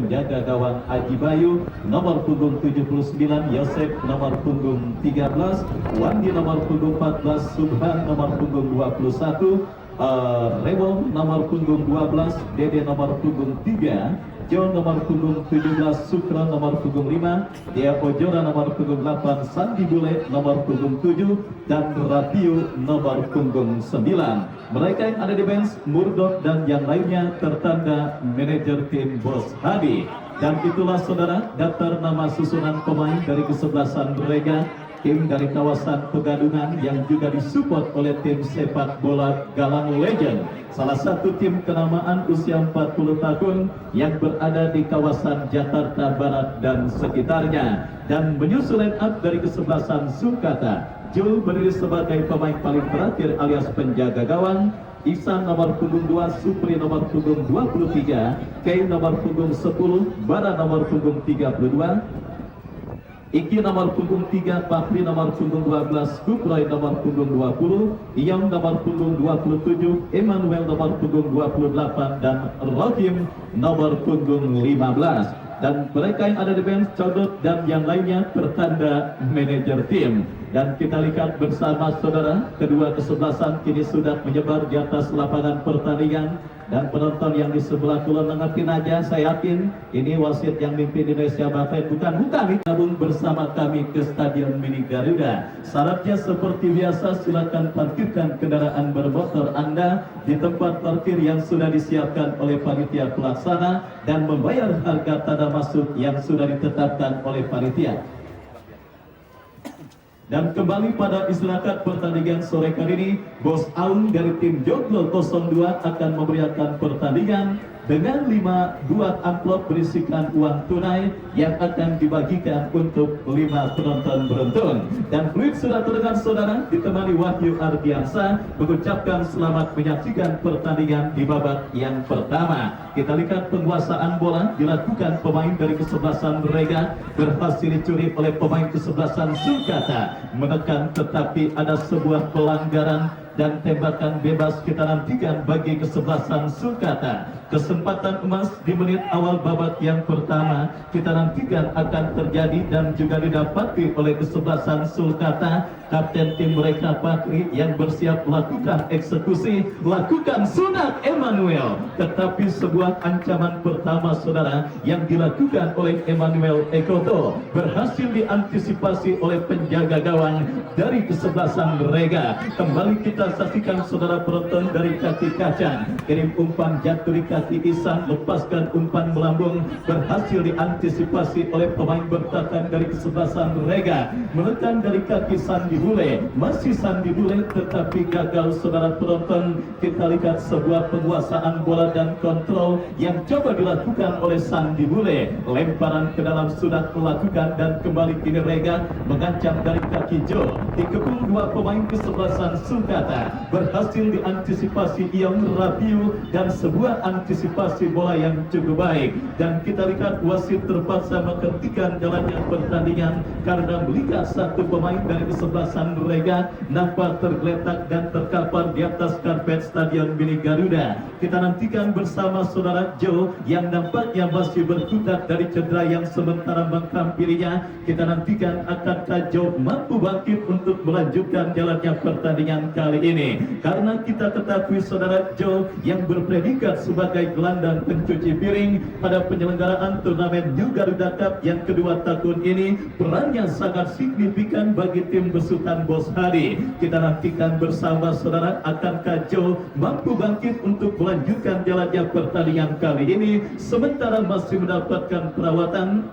penjaga gawang Aji Bayu, nomor punggung 79 Yosef, nomor punggung 13 Wandi, nomor punggung 14 Subhan, nomor punggung 21 Rebo, nomor punggung 12 Dede, nomor punggung 3 John, nomor punggung 17 Sukron, nomor punggung 5 Dia Ojora, nomor punggung 8 Sandi Bule, nomor punggung 7 dan Ratiu, nomor punggung 9. Mereka yang ada di bench, Murdok dan yang lainnya tertanda manajer tim Bos Hadi. Dan itulah saudara daftar nama susunan pemain dari kesebelasan mereka, tim dari kawasan Pegadungan yang juga disupport oleh tim sepak bola Galang Legend, salah satu tim kenamaan usia 40 tahun yang berada di kawasan Jakarta Barat dan sekitarnya. Dan menyusul line up dari kesebelasan Sulkata, Jul berdiri sebagai pemain paling terakhir alias penjaga gawang, Ihsan nomor punggung 2, Supri nomor punggung 23, Kei nomor punggung 10, Bara nomor punggung 32, Iki nomor punggung 3, Pakri nomor punggung 12, Kuproy nomor punggung 20, Iyong nomor punggung 27, Emmanuel nomor punggung 28, dan Rohim nomor punggung 15. Dan mereka yang ada di bench, Codot dan yang lainnya tertanda manajer tim. Dan kita lihat bersama saudara, kedua kesebelasan kini sudah menyebar di atas lapangan pertandingan. Dan penonton yang di sebelah kulon mengertiin aja, saya yakin ini wasit yang mimpin Indonesia Bafen bukan gabung bersama kami ke Stadion Mini Garuda. Syaratnya seperti biasa, silakan parkirkan kendaraan bermotor Anda di tempat parkir yang sudah disiapkan oleh panitia pelaksana dan membayar harga tanda masuk yang sudah ditetapkan oleh panitia. Dan kembali pada istirahat pertandingan sore kali ini, Bos Aung dari tim Joglo 02 akan memberiakan pertandingan dengan 5 buah amplop berisikan uang tunai yang akan dibagikan untuk 5 penonton beruntung. Dan fluid sudah terdengar saudara, ditemani Wahyu Ardiansa mengucapkan selamat menyaksikan pertandingan di babak yang pertama. Kita lihat penguasaan bola dilakukan pemain dari kesebelasan mereka, berhasil dicuri oleh pemain kesebelasan Sulkata, menekan tetapi ada sebuah pelanggaran dan tembakan bebas kita nantikan bagi kesebelasan Sulkata. Kesempatan emas di menit awal babak yang pertama kita nantikan akan terjadi dan juga didapati oleh kesebelasan Sulkata. Kapten tim mereka Pakri yang bersiap melakukan eksekusi, lakukan sunat Emmanuel. Tetapi sebuah ancaman pertama saudara yang dilakukan oleh Emmanuel Ekoto berhasil diantisipasi oleh penjaga gawang dari kesebelasan mereka. Kembali kita saksikan saudara penonton dari kaki kacang, kirim umpan jatuh di kaki Ihsan, lepaskan umpan melambung, berhasil diantisipasi oleh pemain bertahan dari kesebelasan mereka, menekan dari kaki Sandi Bule, masih Sandi Bule tetapi gagal saudara penonton. Kita lihat sebuah penguasaan bola dan kontrol yang coba dilakukan oleh Sandi Bule, lemparan ke dalam sudah melakukan dan kembali kini Rega mengancam dari kaki Jo, dikepung dua pemain kesebelasan Sulkata, berhasil diantisipasi Iyong Rabiu dan sebuah antisipasi bola yang cukup baik. Dan kita lihat wasit terpaksa menghentikan jalannya pertandingan karena melihat satu pemain dari kesebelasan mereka nampak tergeletak dan terkapar di atas karpet Stadion Mini Garuda. Kita nantikan bersama saudara Jo yang nampaknya masih berkutat dari cedera yang sementara menghampirinya. Kita nantikan akankah Jo mampu bangkit untuk melanjutkan jalannya pertandingan kali ini. Karena kita ketahui saudara Jo yang berpredikat sebagai gelandang pencuci piring pada penyelenggaraan turnamen New Garuda Cup yang kedua tahun ini, perannya sangat signifikan bagi tim besutan Bos Hadi. Kita nantikan bersama saudara akankah Jo mampu bangkit untuk melanjutkan jalannya pertandingan kali ini sementara masih mendapatkan perawatan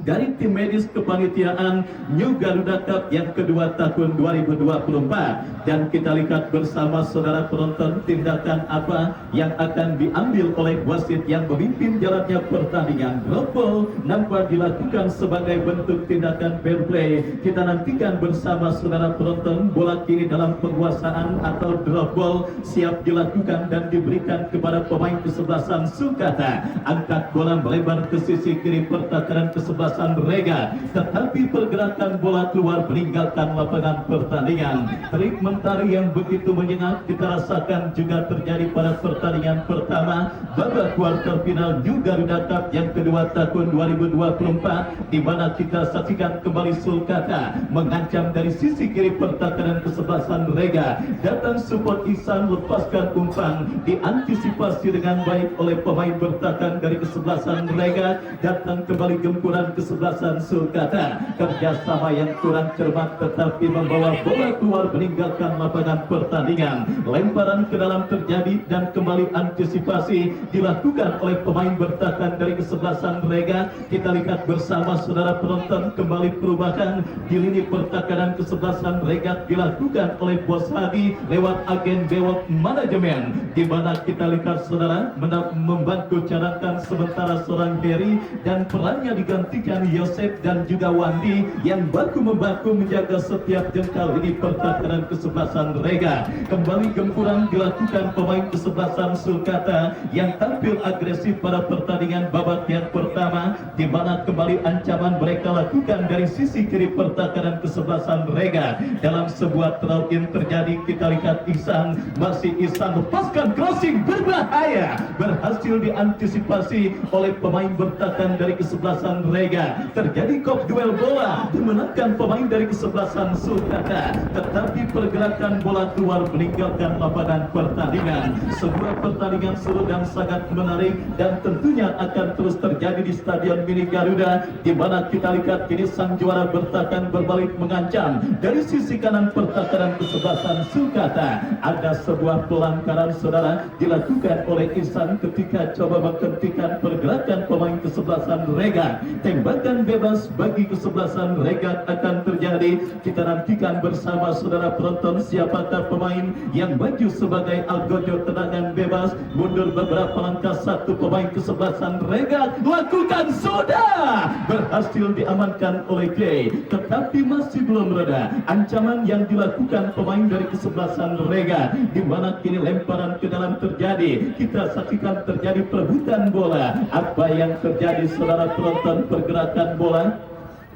dari tim medis kepanitiaan New Garuda Cup yang kedua tahun 2024. Dan kita lihat bersama saudara penonton tindakan apa yang akan diambil oleh wasit yang memimpin jalannya pertandingan. Drop ball nampak dilakukan sebagai bentuk tindakan fair play. Kita nantikan bersama saudara penonton, bola kini dalam penguasaan atau drop ball siap dilakukan dan diberikan kepada pemain kesebelasan Sulkata. Angkat bola melebar ke sisi kiri pertahanan kesebelasan kesebelasan Rega, tetapi pergerakan bola keluar meninggalkan lapangan pertandingan. Trik mentari yang begitu menyengat kita rasakan juga terjadi pada pertandingan pertama babak kuarter final New Garuda Cup yang kedua tahun 2024, di mana kita saksikan kembali Sulkata mengancam dari sisi kiri pertahanan kesebelasan Rega. Datang support Ihsan, lepaskan umpan, diantisipasi dengan baik oleh pemain bertahan dari kesebelasan Rega. Datang kembali gempuran kesebelasan Sulkata, kerjasama yang kurang cermat tetapi membawa bola keluar meninggalkan lapangan pertandingan. Lemparan ke dalam terjadi dan kembali antisipasi dilakukan oleh pemain bertahan dari kesebelasan Rega. Kita lihat bersama saudara penonton, kembali perubahan di lini pertahanan kesebelasan Rega dilakukan oleh Bos Hadi lewat agen Bewok Manajemen, di mana kita lihat saudara membantu cadangan sementara seorang Berry dan perannya digantikan Yosef dan juga Wandi yang baku membantu menjaga setiap jengkal lini pertahanan kesebelasan Rega. Kembali gempuran dilakukan pemain kesebelasan Sulkata yang tampil agresif pada pertandingan babak yang pertama, di mana kembali ancaman mereka lakukan dari sisi kiri pertahanan kesebelasan Rega. Dalam sebuah throw in terjadi, kita lihat Ihsan, masih Ihsan lepaskan crossing berbahaya, berhasil diantisipasi oleh pemain bertahan dari kesebelasan Rega. Terjadi kop duel bola dimenangkan pemain dari kesebelasan Sulkata, tetapi pergerakan bola keluar meninggalkan lapangan pertandingan. Sebuah pertandingan seru dan sangat menarik dan tentunya akan terus terjadi di Stadion Mini Garuda, di mana kita lihat kini sang juara bertahan berbalik mengancam dari sisi kanan pertahanan kesebelasan Sulkata. Ada sebuah pelanggaran saudara dilakukan oleh Ihsan ketika coba menghentikan pergerakan pemain kesebelasan Rega. Tembakan bebas bagi kesebelasan Rega akan terjadi. Kita nantikan bersama saudara penonton siapakah pemain yang maju sebagai algojo tendangan bebas. Mundur beberapa langkah satu pemain kesebelasan Rega, lakukan sudah berhasil diamankan oleh Gay, tetapi masih belum reda ancaman yang dilakukan pemain dari kesebelasan Rega, di mana kini lemparan ke dalam terjadi. Kita saksikan terjadi perebutan bola. Apa yang terjadi saudara penonton? Pergerakan bola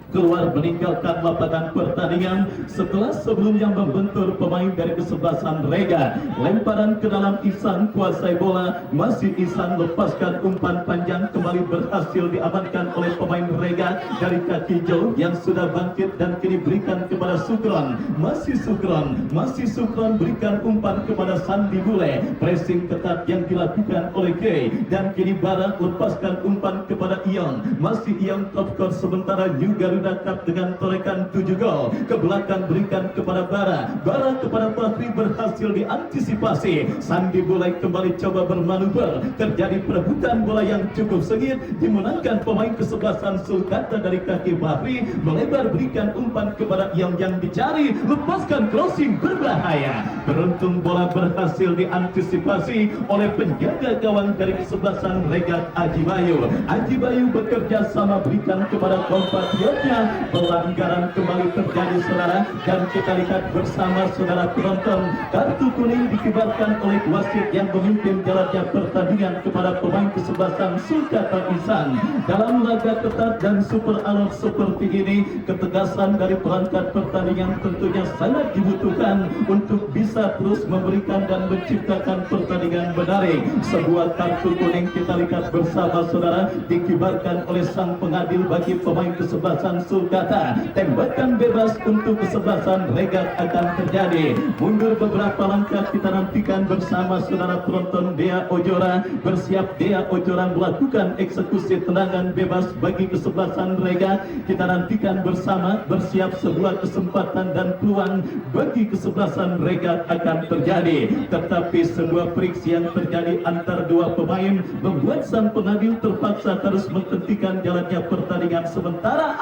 keluar meninggalkan lapangan pertandingan setelah sebelumnya membentur pemain dari kesebelasan Rega. Lemparan ke dalam, Ihsan kuasai bola, masih Ihsan lepaskan umpan panjang, kembali berhasil diamankan oleh pemain Rega dari kaki jauh yang sudah bangkit dan kini berikan kepada Sukron. Masih Sukron berikan umpan kepada Sandi Bule. Pressing ketat yang dilakukan oleh Gay dan kini Barat lepaskan umpan kepada Ion. Masih Ion top score sementara New Garuda Cup dengan torekan 7 gol. Ke belakang berikan kepada Bara kepada Fahri, berhasil diantisipasi. Sandi Bulai kembali coba bermanuver. Terjadi perebutan bola yang cukup sengit, dimenangkan pemain kesebelasan Sulkata dari kaki Fahri. Melebar berikan umpan kepada yang dicari, lepaskan crossing berbahaya. Beruntung bola berhasil diantisipasi oleh penjaga gawang dari kesebelasan Rega, Aji Bayu bekerja sama berikan kepada kompatriotnya. Pelanggaran kembali terjadi saudara, dan kita lihat bersama saudara penonton, kartu kuning dikibarkan oleh wasit yang memimpin jalannya pertandingan kepada pemain kesebelasan Sulkata Ihsan. Dalam laga ketat dan super alert seperti ini, ketegasan dari perangkat pertandingan tentunya sangat dibutuhkan untuk bisa terus memberikan dan menciptakan pertandingan menarik. Sebuah kartu kuning kita lihat bersama saudara dikibarkan oleh sang pengadil bagi pemain kesebelasan Sulkata. Tembakan bebas untuk kesebelasan Rega akan terjadi. Mundur beberapa langkah, kita nantikan bersama saudara penonton. Dea Ojora bersiap, Dea Ojora melakukan eksekusi tendangan bebas bagi kesebelasan Rega. Kita nantikan bersama, bersiap sebuah kesempatan dan peluang bagi kesebelasan Rega akan terjadi. Tetapi sebuah friksi yang terjadi antar dua pemain membuat sang pengadil terpaksa terus menghentikan jalannya pertandingan sementara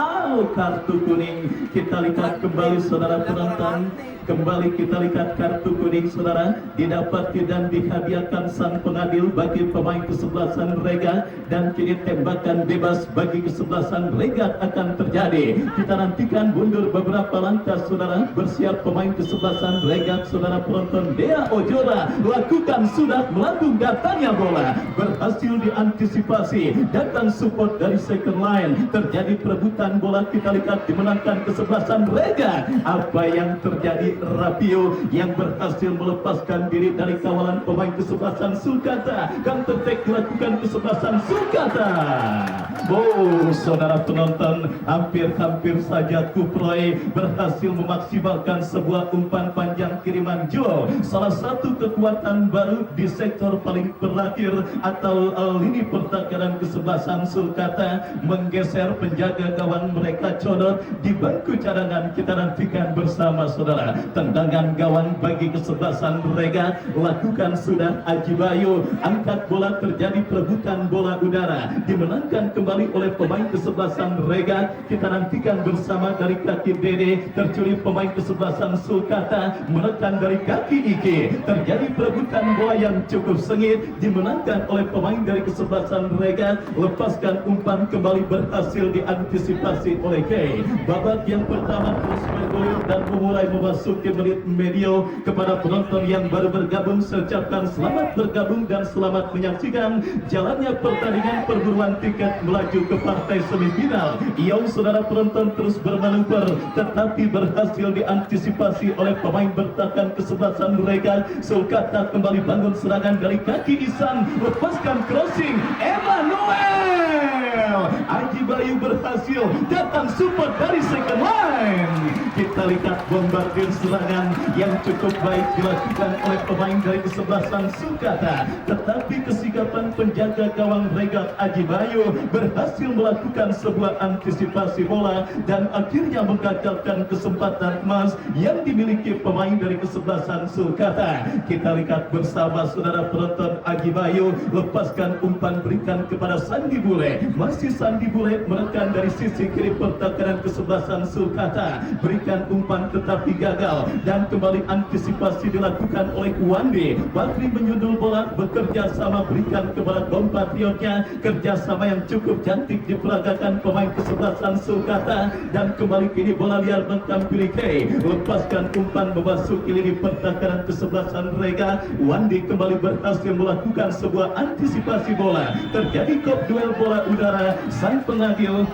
kartu kuning. Kita lihat kembali saudara penonton, Kembali kita lihat kartu kuning saudara didapati dan dihadiahkan sang pengadil bagi pemain kesebelasan Regat, dan kini tembakan bebas bagi kesebelasan Regat akan terjadi. Kita nantikan mundur beberapa langkah saudara, bersiap pemain kesebelasan Regat. Saudara penonton, Dea Ojora lakukan sudah melambung datangnya bola, berhasil diantisipasi, datang support dari second line, terjadi perebutan bola. Kita lihat dimenangkan kesebelasan Regat. Apa yang terjadi? Rapio yang berhasil melepaskan diri dari kawalan pemain kesebelasan Sulkata. Counter-attack dilakukan kesebelasan Sulkata. Oh, saudara penonton, hampir saja Kuproy berhasil memaksimalkan sebuah umpan panjang kiriman Joe. Salah satu kekuatan baru di sektor paling terakhir atau lini pertahanan kesebelasan Sulkata, menggeser penjaga gawang mereka Codot di bangku cadangan. Kita nantikan bersama saudara. Tendangan gawang bagi kesebelasan Regat lakukan sudah Aji Bayu, angkat bola, terjadi perebutan bola udara, dimenangkan kembali oleh pemain kesebelasan Regat. Kita nantikan bersama dari kaki Dede, terculik pemain kesebelasan Sulkata, menekan dari kaki Ike, terjadi perebutan bola yang cukup sengit, dimenangkan oleh pemain dari kesebelasan Regat. Lepaskan umpan kembali, berhasil diantisipasi oleh Kay. Babak yang pertama terus bergulir dan memulai memasuki menit medio. Kepada penonton yang baru bergabung, saya ucapkan selamat bergabung dan selamat menyaksikan jalannya pertandingan perburuan tiket melaju ke partai semifinal. Yang saudara penonton terus bermanuver, tetapi berhasil diantisipasi oleh pemain bertahan kesebelasan Regat. Sulkata kembali bangun serangan dari kaki Isan, lepaskan crossing Emmanuel. Aji Bayu berhasil, datang support dari second line. Kita lihat bombardir serangan yang cukup baik dilakukan oleh pemain dari kesebelasan Sulkata, tetapi kesikapan penjaga gawang Regat Aji Bayu berhasil melakukan sebuah antisipasi bola dan akhirnya menggagalkan kesempatan emas yang dimiliki pemain dari kesebelasan Sulkata. Kita lihat bersama saudara penonton, Aji Bayu lepaskan umpan, berikan kepada Sandi Bule. Masih Sandi Bule menekan dari sisi kiri pertahanan kesebelasan Sulkata, berikan umpan tetapi gagal, dan kembali antisipasi dilakukan oleh Wande. Bakri menyundul bola, bekerja sama, berikan kepada kompatriotnya, kerjasama yang cukup cantik diperagakan pemain kesebelasan Sulkata, dan kembali kini bola liar mengkampili Kay, lepaskan umpan memasuki lini pertahanan kesebelasan Regat. Wande kembali berhasil melakukan sebuah antisipasi bola, terjadi kop duel bola udara. Sang pengadil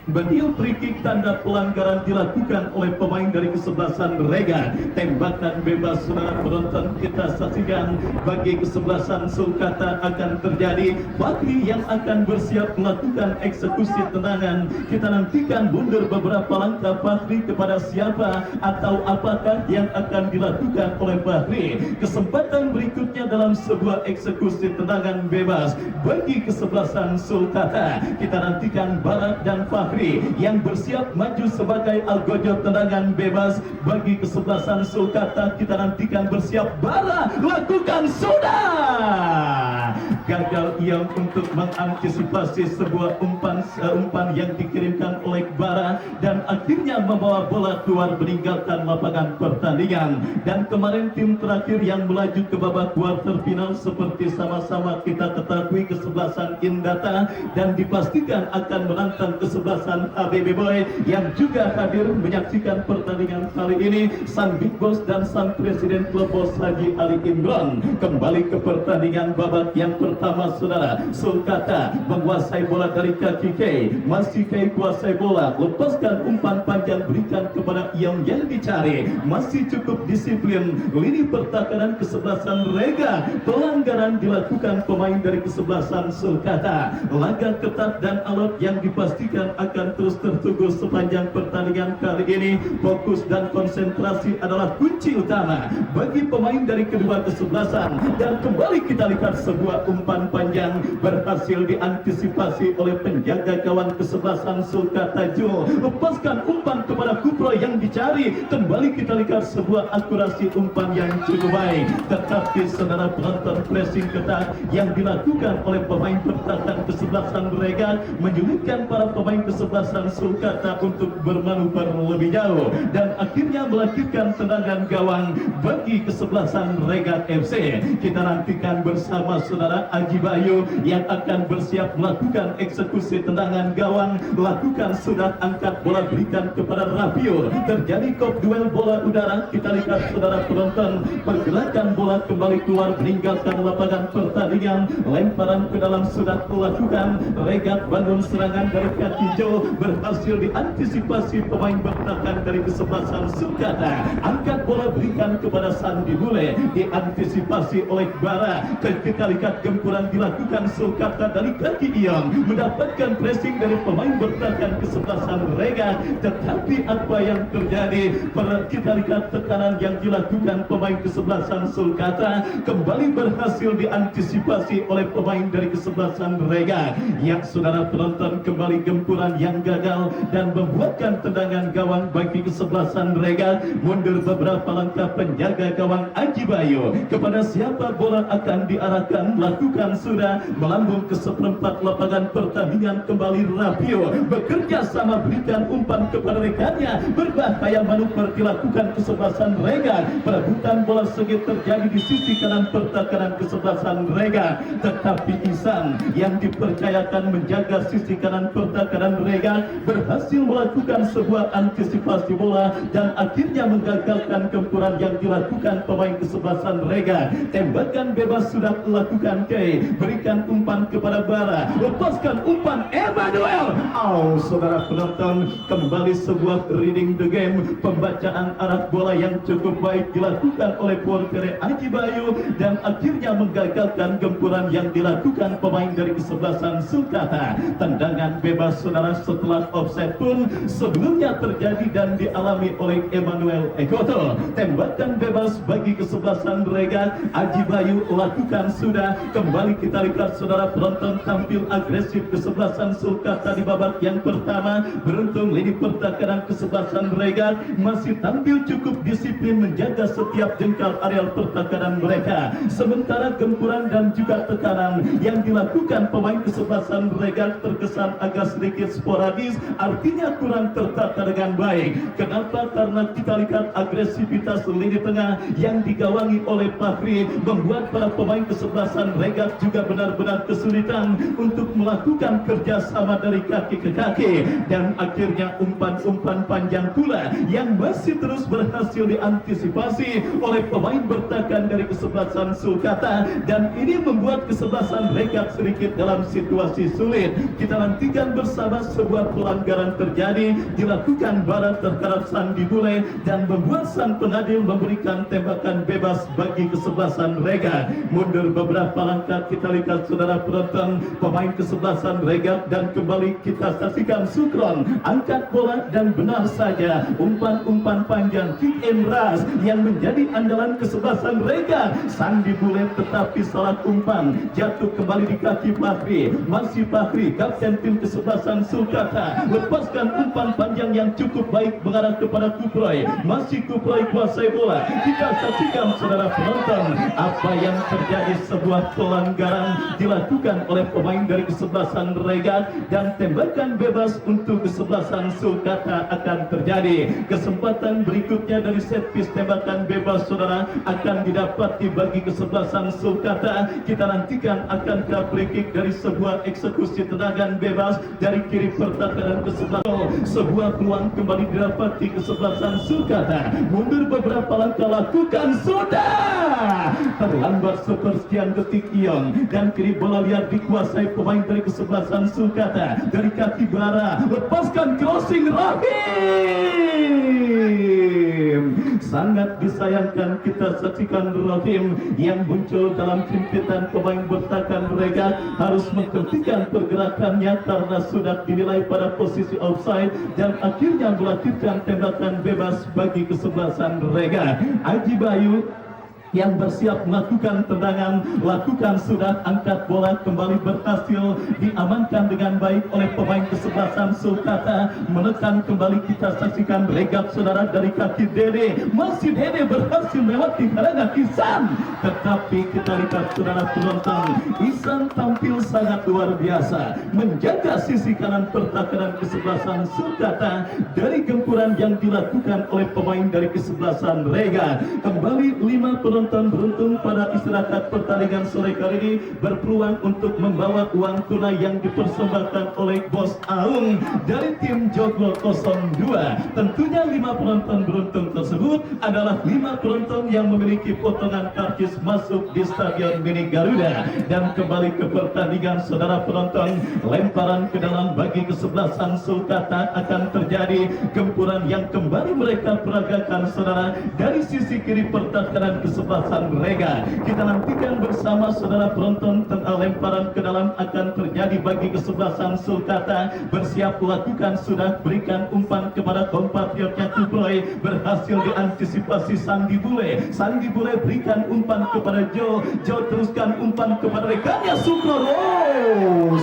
beniau free kick, tanda pelanggaran dilakukan oleh pemain dari kesebelasan Regat. Tembakan bebas saudara penonton, kita saksikan bagi kesebelasan Sulkata akan terjadi. Bakri yang akan bersiap melakukan eksekusi tendangan. Kita nantikan mundur beberapa langkah Bakri, kepada siapa atau apakah yang akan dilakukan oleh Bakri. Kesempatan berikutnya dalam sebuah eksekusi tendangan bebas bagi kesebelasan Sulkata. Kita nantikan Barat dan Fakri yang bersiap maju sebagai algojo tendangan bebas bagi kesebelasan Sulkata. Kita nantikan bersiap. Bara lakukan sudah gagal ia untuk mengantisipasi sebuah umpan yang dikirimkan oleh Bara, dan akhirnya membawa bola keluar meninggalkan lapangan pertandingan. Dan kemarin tim terakhir yang melaju ke babak quarter final seperti sama-sama kita ketahui kesebelasan Indata, dan dipastikan akan menantang kesebelasan ABB Boy yang juga hadir menyaksikan pertandingan kali ini. Sang Big Boss dan sang Presiden Klub Bos Haji Ali Imran. Kembali ke pertandingan babak yang pertama saudara. Sulkata menguasai bola dari kaki Kay, masih Kay kuasai bola, lepaskan umpan panjang, berikan kepada yang dicari. Masih cukup disiplin lini pertahanan kesebelasan Regat. Pelanggaran dilakukan pemain dari kesebelasan Sulkata. Laga ketat dan alot yang dipastikan akan terus tertuju sepanjang pertandingan kali ini. Fokus dan konsentrasi adalah kunci utama bagi pemain dari kedua kesebelasan. Dan kembali kita lihat sebuah umpan umpan panjang berhasil diantisipasi oleh penjaga gawang kesebelasan Sulkata Jul. Lepaskan umpan kepada Kupro yang dicari. Kembali kita lihat sebuah akurasi umpan yang cukup baik. Tetapi saudara penonton, pressing ketat yang dilakukan oleh pemain bertahan kesebelasan Regat menyulitkan para pemain kesebelasan Sulkata untuk bermanuver lebih jauh dan akhirnya melahirkan tendangan gawang bagi kesebelasan Regat FC. Kita nantikan bersama saudara Aji Bayu yang akan bersiap melakukan eksekusi tendangan gawang. Lakukan sudah, angkat bola, berikan kepada Rafiur. Terjadi kop duel bola udara. Kita lihat saudara penonton, pergerakan bola kembali keluar meninggalkan lapangan pertandingan. Lemparan ke dalam sudah dilakukan. Regat bangun serangan dari kaki jauh, berhasil diantisipasi pemain bertahan dari kesebelasan Sulkata. Angkat bola, berikan kepada Sandi Bule, diantisipasi oleh Bara. Kita lihat gempuran dilakukan Sulkata dari kaki Iong, mendapatkan pressing dari pemain bertahan kesebelasan Regat. Tetapi apa yang terjadi? Kita lihat tekanan yang dilakukan pemain kesebelasan Sulkata kembali berhasil diantisipasi oleh pemain dari kesebelasan Regat. Yang saudara penonton, kembali gempuran yang gagal dan membuatkan tendangan gawang bagi kesebelasan Regat. Mundur beberapa langkah penjaga gawang Aji Bayu. Kepada siapa bola akan diarahkan? Lakukan sudah, melambung ke seperempat lapangan pertandingan. Kembali Rapio bekerja sama, berikan umpan kepada rekannya. Berbahaya manuver dilakukan kesebelasan Regat. Perebutan bola sengit terjadi di sisi kanan pertahanan kesebelasan Regat. Tetapi Isan yang dipercayakan menjaga sisi kanan pertahanan Regat berhasil melakukan sebuah antisipasi bola dan akhirnya menggagalkan gempuran yang dilakukan pemain kesebelasan Regat. Tembakan bebas sudah dilakukan Kei, berikan umpan kepada Bara, lepaskan umpan Emmanuel. Saudara penonton, kembali sebuah reading the game, pembacaan arah bola yang cukup baik dilakukan oleh Portere Aji Bayu dan akhirnya menggagalkan gempuran yang dilakukan pemain dari kesebelasan Sulkata. Tendangan bebas saudara setelah offside pun sebelumnya terjadi dan dialami oleh Emmanuel Ekoto. Tembakan bebas bagi kesebelasan Regat. Aji Bayu lakukan sudah. Kembali kita lihat saudara penonton, tampil agresif kesebelasan Sulkata di babak yang pertama. Beruntung lini pertahanan kesebelasan Regat masih tampil cukup disiplin menjaga setiap jengkal areal pertahanan mereka. Sementara gempuran dan juga tekanan yang dilakukan pemain kesebelasan Regat terkesan agak sedikit sporadis, artinya kurang tertata dengan baik. Kenapa? Karena kita lihat agresivitas lini tengah yang digawangi oleh Fahri membuat para pemain kesebelasan Regat juga benar-benar kesulitan untuk melakukan kerjasama dari kaki ke kaki, dan akhirnya umpan-umpan panjang pula yang masih terus berhasil diantisipasi oleh pemain bertahan dari kesebelasan Sulkata, dan ini membuat kesebelasan Regat sedikit dalam situasi sulit. Kita nantikan bersama sebuah pelanggaran terjadi dilakukan Barat terhadap Sandi Bule dan membuat sang pengadil memberikan tembakan bebas bagi kesebelasan Regat. Mundur beberapa langkah, kita lihat saudara penonton, pemain kesebelasan Regat dan kembali kita saksikan Sukron angkat bola dan benar saja umpan-umpan panjang kick and rush yang menjadi andalan kesebelasan Regat. Sandi Bule tetapi salah umpan, jatuh kembali di kaki Fahri. Masih Fahri, kapten tim kesebelasan Sulkata, lepaskan umpan panjang yang cukup baik mengarah kepada Kuproy. Masih Kuproy kuasai bola. Kita saksikan saudara penonton apa yang terjadi, sebuah pelanggaran dilakukan oleh pemain dari kesebelasan Regat dan tembakan bebas untuk kesebelasan Sulkata akan terjadi. Kesempatan berikutnya dari set piece tembakan bebas saudara akan didapati bagi kesebelasan Sulkata. Kita nantikan akan free kick dari sebuah eksekusi tendangan bebas dari kiri pertahanan kesebelasan. Sebuah peluang kembali didapati kesebelasan Sulkata. Mundur beberapa langkah, lakukan sudah. Terlambat sepersekian detik Iong dan kiri bola liar dikuasai pemain dari kesebelasan Sulkata. Dari kaki Bara, lepaskan crossing Rahim. Sangat disayangkan kita saksikan Rahim yang muncul dalam jempitan pemain bertahan Regat harus menghentikan pergerakannya karena sudah dinilai pada posisi offside dan akhirnya melahirkan tembakan bebas bagi kesebelasan Regat. Aji Bayu yang bersiap melakukan tendangan, lakukan sudah, angkat bola kembali berhasil diamankan dengan baik oleh pemain kesebelasan Sulkata. Menekan kembali, kita saksikan regap saudara dari kaki Dede, masih Dede berhasil melewati halangan Ihsan, tetapi kita lihat saudara penonton, Ihsan tampil sangat luar biasa menjaga sisi kanan pertahanan kesebelasan Sulkata dari gempuran yang dilakukan oleh pemain dari kesebelasan Rega. Kembali 5 penonton beruntung pada istirahat pertandingan sore kali ini berpeluang untuk membawa uang tunai yang dipersembahkan oleh Bos Aung dari tim Joglo 02. Tentunya 5 penonton beruntung tersebut adalah 5 penonton yang memiliki potongan karcis masuk di Stadion Mini Garuda. Dan kembali ke pertandingan saudara penonton, lemparan ke dalam bagi kesebelasan Sulkata akan terjadi, gempuran yang kembali mereka peragakan saudara dari sisi kiri pertahanan kesebelasan Rega. Kita nantikan bersama saudara penonton, tentang lemparan ke dalam akan terjadi bagi kesebelasan Sulkata. Bersiap lakukan sudah, berikan umpan kepada kompatriotnya Kubroy, berhasil diantisipasi Sandi Bule. Sandi Bule berikan umpan kepada Jo teruskan umpan kepada rekannya Sukoro.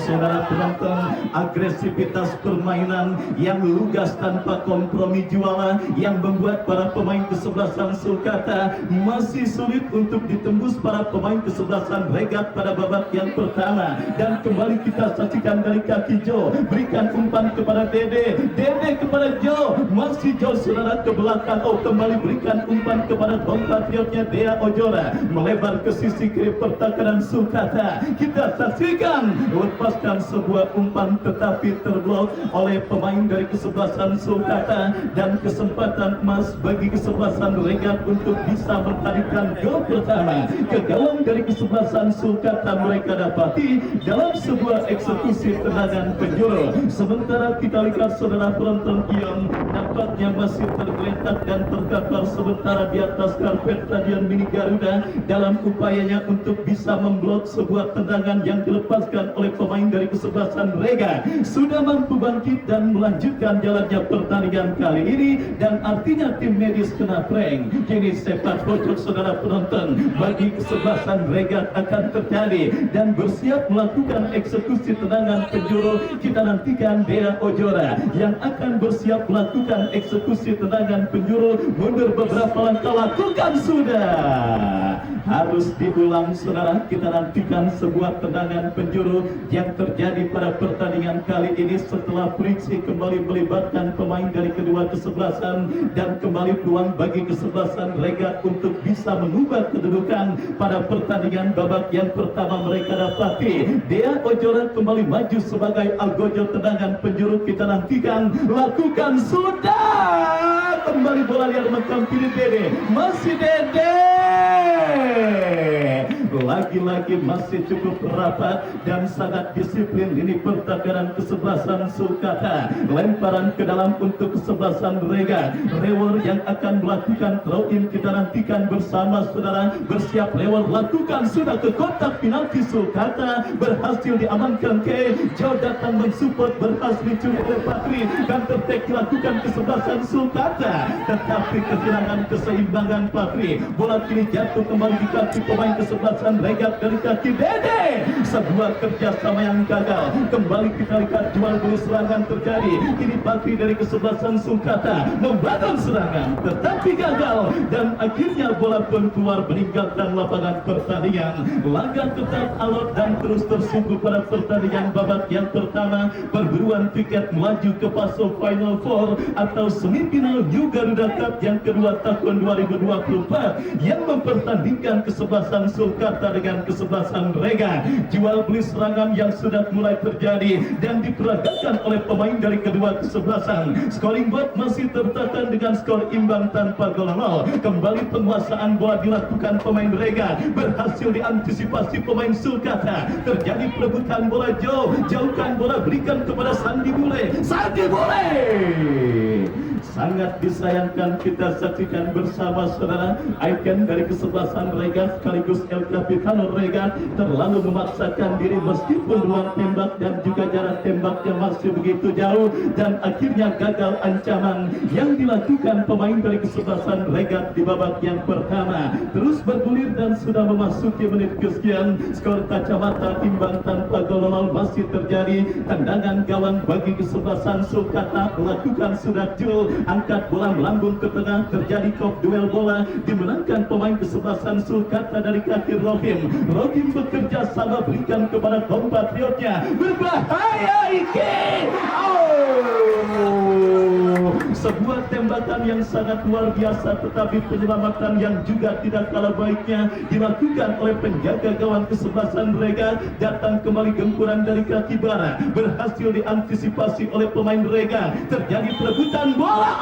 Saudara penonton, agresivitas permainan yang lugas tanpa kompromi juala yang membuat para pemain kesebelasan Sulkata masih sulit untuk ditembus para pemain kesebelasan Regat pada babak yang pertama. Dan kembali kita saksikan dari kaki Jo, berikan umpan kepada Dede kepada Jo, masih Jo saudara ke belakang. Kembali berikan umpan kepada kompatriotnya Dea Ojora, melebar ke sisi kiri pertahanan Sulkata. Kita saksikan lepaskan sebuah umpan tetapi terblok oleh pemain dari kesebelasan Sulkata, dan kesempatan emas bagi kesebelasan Regat untuk bisa menghadirkan gol pertama ke gawang dari kesebelasan Sulkata mereka dapati dalam sebuah eksekusi tendangan penjuru. Sementara kita lihat saudara penonton yang nampaknya masih tergeletak dan terkapar sementara di atas karpet Stadion Mini Garuda dalam upayanya untuk bisa memblok sebuah tendangan yang dilepaskan oleh pemain dari kesebelasan Rega. Sudah mampu bangkit dan melanjutkan jalannya pertandingan kali ini, dan artinya tim medis kena prank. Kini sepak pojok saudara penonton bagi kesebelasan Rega akan terjadi dan bersiap melakukan eksekusi tendangan penjuru. Kita nantikan Dea Ojora yang akan bersiap melakukan eksekusi tendangan penjuru. Mundur beberapa langkah, lakukan sudah. Harus diulang saudara, kita nantikan sebuah tendangan penjuru yang terjadi pada pertandingan kali ini setelah friksi kembali melibatkan pemain dari kedua kesebelasan, dan kembali peluang bagi kesebelasan Rega untuk bisa mengubah kedudukan pada pertandingan babak yang pertama mereka dapati. Dea Ojora kembali maju sebagai algojo tendangan penjuru. Kita nantikan, lakukan sudah. Kembali bola liar mengkampiri Dede, masih Dede. Lagi-lagi masih cukup rapat dan sangat disiplin ini pertahanan kesebelasan Sulkata. Lemparan ke dalam untuk kesebelasan Rega. Rewor yang akan melakukan throw in, kita nantikan bersama saudara. Bersiap Rewor, lakukan sudah ke kotak penalti Sulkata, berhasil diamankan. Jo datang mensupport, berhasil dicuri oleh Patri, dan tertek dilakukan kesebelasan Sulkata, tetapi kehilangan keseimbangan Patri. Bola kini jatuh kembali di kaki pemain kesebelasan Regat dari kaki Dede. Sebuah kerjasama yang gagal. Kembali kita lihat jual beli serangan terjadi. Kini Patri dari kesebelasan Sulkata membangun serangan tetapi gagal, dan akhirnya bola pun keluar meninggalkan lapangan pertandingan. Laga tetap alot dan terus tersungguh pada pertandingan babak yang pertama. Perburuan tiket melaju ke fase Final Four atau semifinal New Garuda Cup yang kedua tahun 2024 yang mempertandingkan kesebelasan Sulkata dengan kesebelasan Rega. Jual beli serangan yang sudah mulai terjadi dan diperagakan oleh pemain dari kedua kesebelasan. Scoring board masih tertata dengan skor imbang tanpa gol. Kembali penguasaan bola dilakukan pemain Rega, berhasil diantisipasi pemain Sulkata. Terjadi perebutan bola jauhkan bola, berikan kepada Sandi Bule. sangat disayangkan kita saksikan bersama saudara. Icon dari kesebelasan Rega sekaligus El Capitano Rega terlalu memaksakan diri meskipun ruang tembak dan juga jarak tembaknya masih begitu jauh, dan akhirnya gagal ancaman yang dilakukan pemain dari kesebelasan Rega di babak yang pertama. Terus bergulir dan sudah memasuki menit kesekian, skor kacamata imbang tanpa gol masih terjadi. Tendangan gawang bagi kesebelasan Sulkata melakukan sudah jul, angkat bola melambung ke tengah, terjadi kop duel bola dimenangkan pemain kesebelasan Sulkata dari kaki Rohim. Rohim bekerja sama berikan kepada kompatriotnya, berbahaya iki. Sebuah tembakan yang sangat luar biasa, tetapi penyelamatan yang juga tidak kalah baiknya dilakukan oleh penjaga gawang kesebelasan Rega. Datang kembali gempuran dari kaki Bara, berhasil diantisipasi oleh pemain Rega. Terjadi perebutan bola.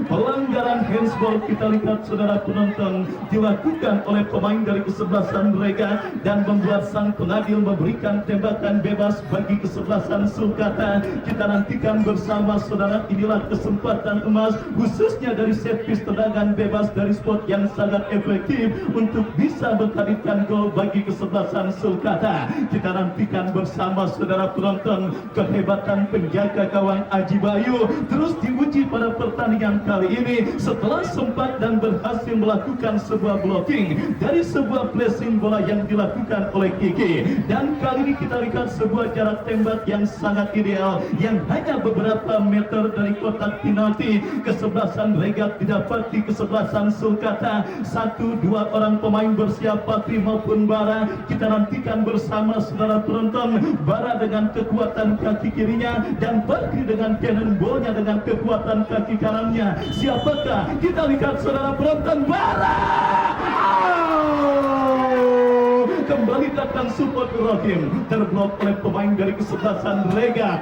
Pelanggaran handsball kita lihat saudara penonton dilakukan oleh pemain dari kesebelasan Rega dan membuat sang pengadil memberikan tembakan bebas bagi kesebelasan Sulkata. Kita nantikan bersama saudara, inilah kesempatan emas khususnya dari set piece tendangan bebas dari spot yang sangat efektif untuk bisa menghadirkan gol bagi kesebelasan Sulkata. Kita nantikan bersama saudara penonton kehebatan penjaga gawang Aji Bayu terus diuji pada pertandingan kali ini setelah sempat dan berhasil melakukan sebuah blocking dari sebuah placing bola yang dilakukan oleh Kiki. Dan kali ini kita lihat sebuah jarak tembak yang sangat ideal yang hanya beberapa meter dari kotak penalti. Kesebelasan Rega didapati kesebelasan Sulkata. 1-2 orang pemain bersiap, Patri maupun Bara. Kita nantikan bersama saudara penonton, Bara dengan kekuatan kaki kirinya dan Patri dengan cannonball-nya dengan kekuatan kaki kanannya. Siapakah? Kita lihat saudara penonton, Bara. Kembali datang support Rohim, terblok oleh pemain dari kesebelasan Rega.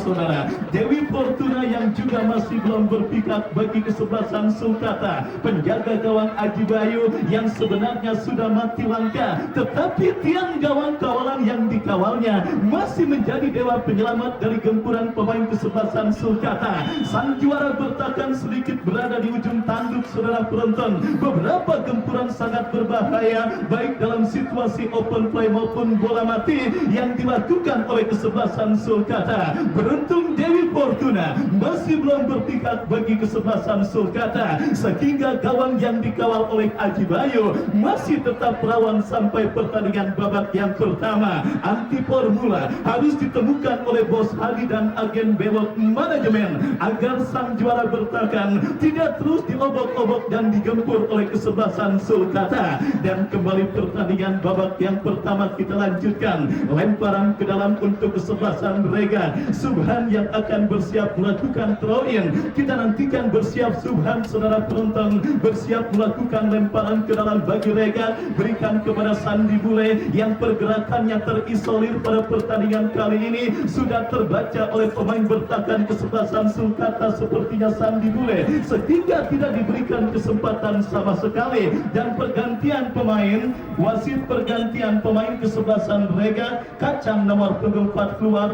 Saudara, Dewi Fortuna yang juga masih belum berpihak bagi kesebelasan Sulkata. Penjaga gawang Aji Bayu yang sebenarnya sudah mati langka, tetapi tiang gawang kawalan yang dikawalnya masih menjadi dewa penyelamat dari gempuran pemain kesebelasan Sulkata. Sang juara bertahan sedikit berada di ujung tanduk saudara penonton. Beberapa gempuran sangat berbahaya baik dalam situasi open play maupun bola mati yang dilakukan oleh kesebelasan Sulkata. Beruntung Dewi Fortuna masih belum berpihak bagi kesebelasan Sulkata, sehingga gawang yang dikawal oleh Aji Bayu masih tetap rawan sampai pertandingan babak yang pertama. Anti formula harus ditemukan oleh Bos Hadi dan agen belok manajemen agar sang juara bertahan tidak terus diobok-obok dan digempur oleh kesebelasan Sulkata. Dan kembali pertandingan babak yang pertama kita lanjutkan. Lemparan ke dalam untuk kesebelasan Rega. Subhan yang akan bersiap melakukan throw-in. Kita nantikan bersiap Subhan saudara penonton, bersiap melakukan lemparan ke dalam bagi Rega, berikan kepada Sandi Bule yang pergerakannya terisolir pada pertandingan kali ini. Sudah terbaca oleh pemain bertahan kesebelasan Sulkata sepertinya Sandi Bule, sehingga tidak diberikan kesempatan sama sekali. Dan pergantian pemain, wasit pergantian pemain kesebelasan Rega, Kacang nomor punggung 4 keluar,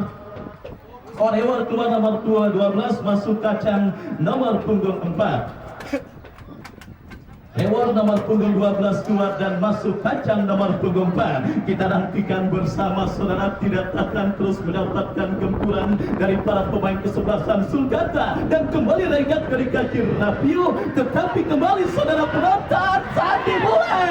Orewar keluar nomor 12, masuk Kacang nomor punggung 4. Hewar nomor punggung 12 keluar dan masuk Kacang nomor punggung 4. Kita nantikan bersama saudara, tidak akan terus mendapatkan gempuran dari para pemain kesebelasan Sulkata. Dan kembali Rega dari kaki Rapio, tetapi kembali saudara penonton, Sandi Bule.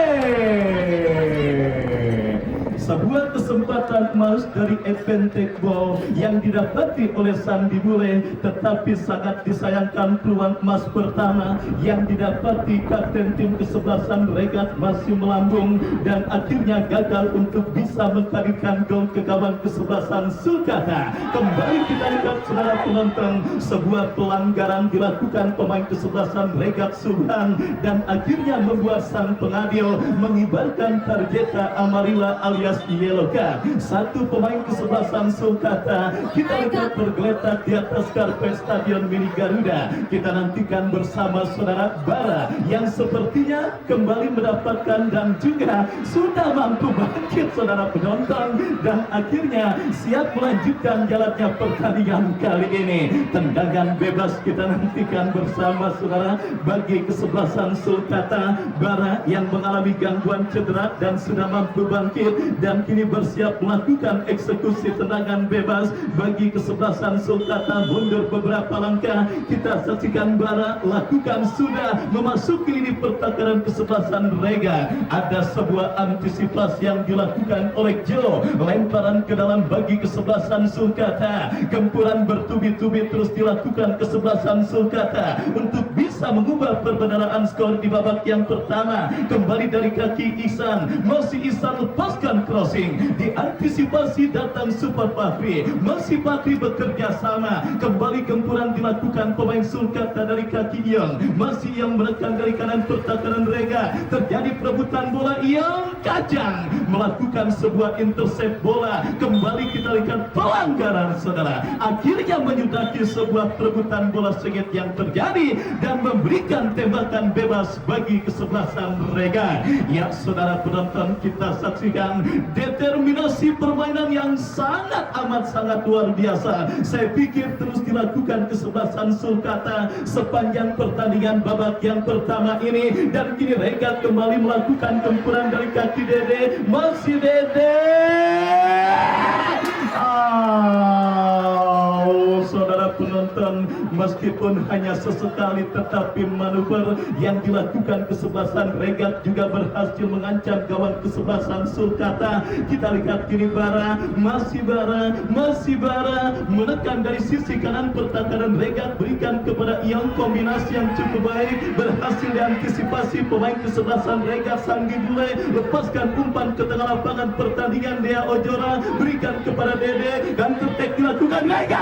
Sebuah kesempatan emas dari advantage ball yang didapati oleh Sandi Bule, tetapi sangat disayangkan peluang emas pertama yang didapati kapten tim kesebelasan Rega masih melambung dan akhirnya gagal untuk bisa menghadirkan gol ke gawang kesebelasan Sulkata. Kembali kita lihat saudara penonton, sebuah pelanggaran dilakukan pemain kesebelasan Rega Subhan dan akhirnya membuat sang pengadil mengibarkan tarjeta Amarilla alias alias yellow card. Satu pemain kesebelasan Sulkata kita lihat bergeletak di atas karpet Stadion Mini Garuda. Kita nantikan bersama saudara Bara yang sepertinya kembali mendapatkan dan juga sudah mampu bangkit saudara penonton dan akhirnya siap melanjutkan jalannya pertandingan kali ini. Tendangan bebas kita nantikan bersama saudara bagi kesebelasan Sulkata. Bara yang mengalami gangguan cedera dan sudah mampu bangkit dan kini bersiap melakukan eksekusi tendangan bebas bagi kesebelasan Sulkata. Mundur beberapa langkah, kita saksikan Bara lakukan sudah memasuki lini pertakaran kesebelasan Rega. Ada sebuah antisipasi yang dilakukan oleh Joe, lemparan ke dalam bagi kesebelasan Sulkata. Gempuran bertubi-tubi terus dilakukan kesebelasan Sulkata untuk bisa mengubah perbendaharaan skor di babak yang pertama. Kembali dari kaki Ihsan, masih Ihsan lepaskan crossing, diantisipasi datang Super Fahri, masih Fahri bekerja sama. Kembali gempuran dilakukan pemain Sulkata dari kaki Yang, masih yang menekan dari kanan pertakaran Rega. Terjadi perebutan bola, Yang Kajang melakukan sebuah intercept bola. Kembali kita lihat pelanggaran saudara, akhirnya menyudahi sebuah perebutan bola sengit yang terjadi dan memberikan tembakan bebas bagi kesebelasan Rega. Ya saudara penonton, kita saksikan determinasi permainan yang sangat amat sangat luar biasa. Saya pikir terus dilakukan kesebelasan Sulkata sepanjang pertandingan babak yang pertama ini, dan kini Rega kembali melakukan gempuran dari kaki Dede, masih Dede. Saudara penonton, meskipun hanya sesekali tetapi manuver yang dilakukan kesebelasan Rega juga berhasil mengancam gawang kesebelasan Sulkata. Kita lihat kini Bara, masih Bara, masih Bara menekan dari sisi kanan pertakaran Rega, berikan kepada Yang, kombinasi yang cukup baik, berhasil diantisipasi pemain kesebelasan Rega. Sanggi Bule lepaskan umpan ke tengah lapangan pertandingan. Dea Ojora berikan kepada Dede, dan tertek dilakukan Rega,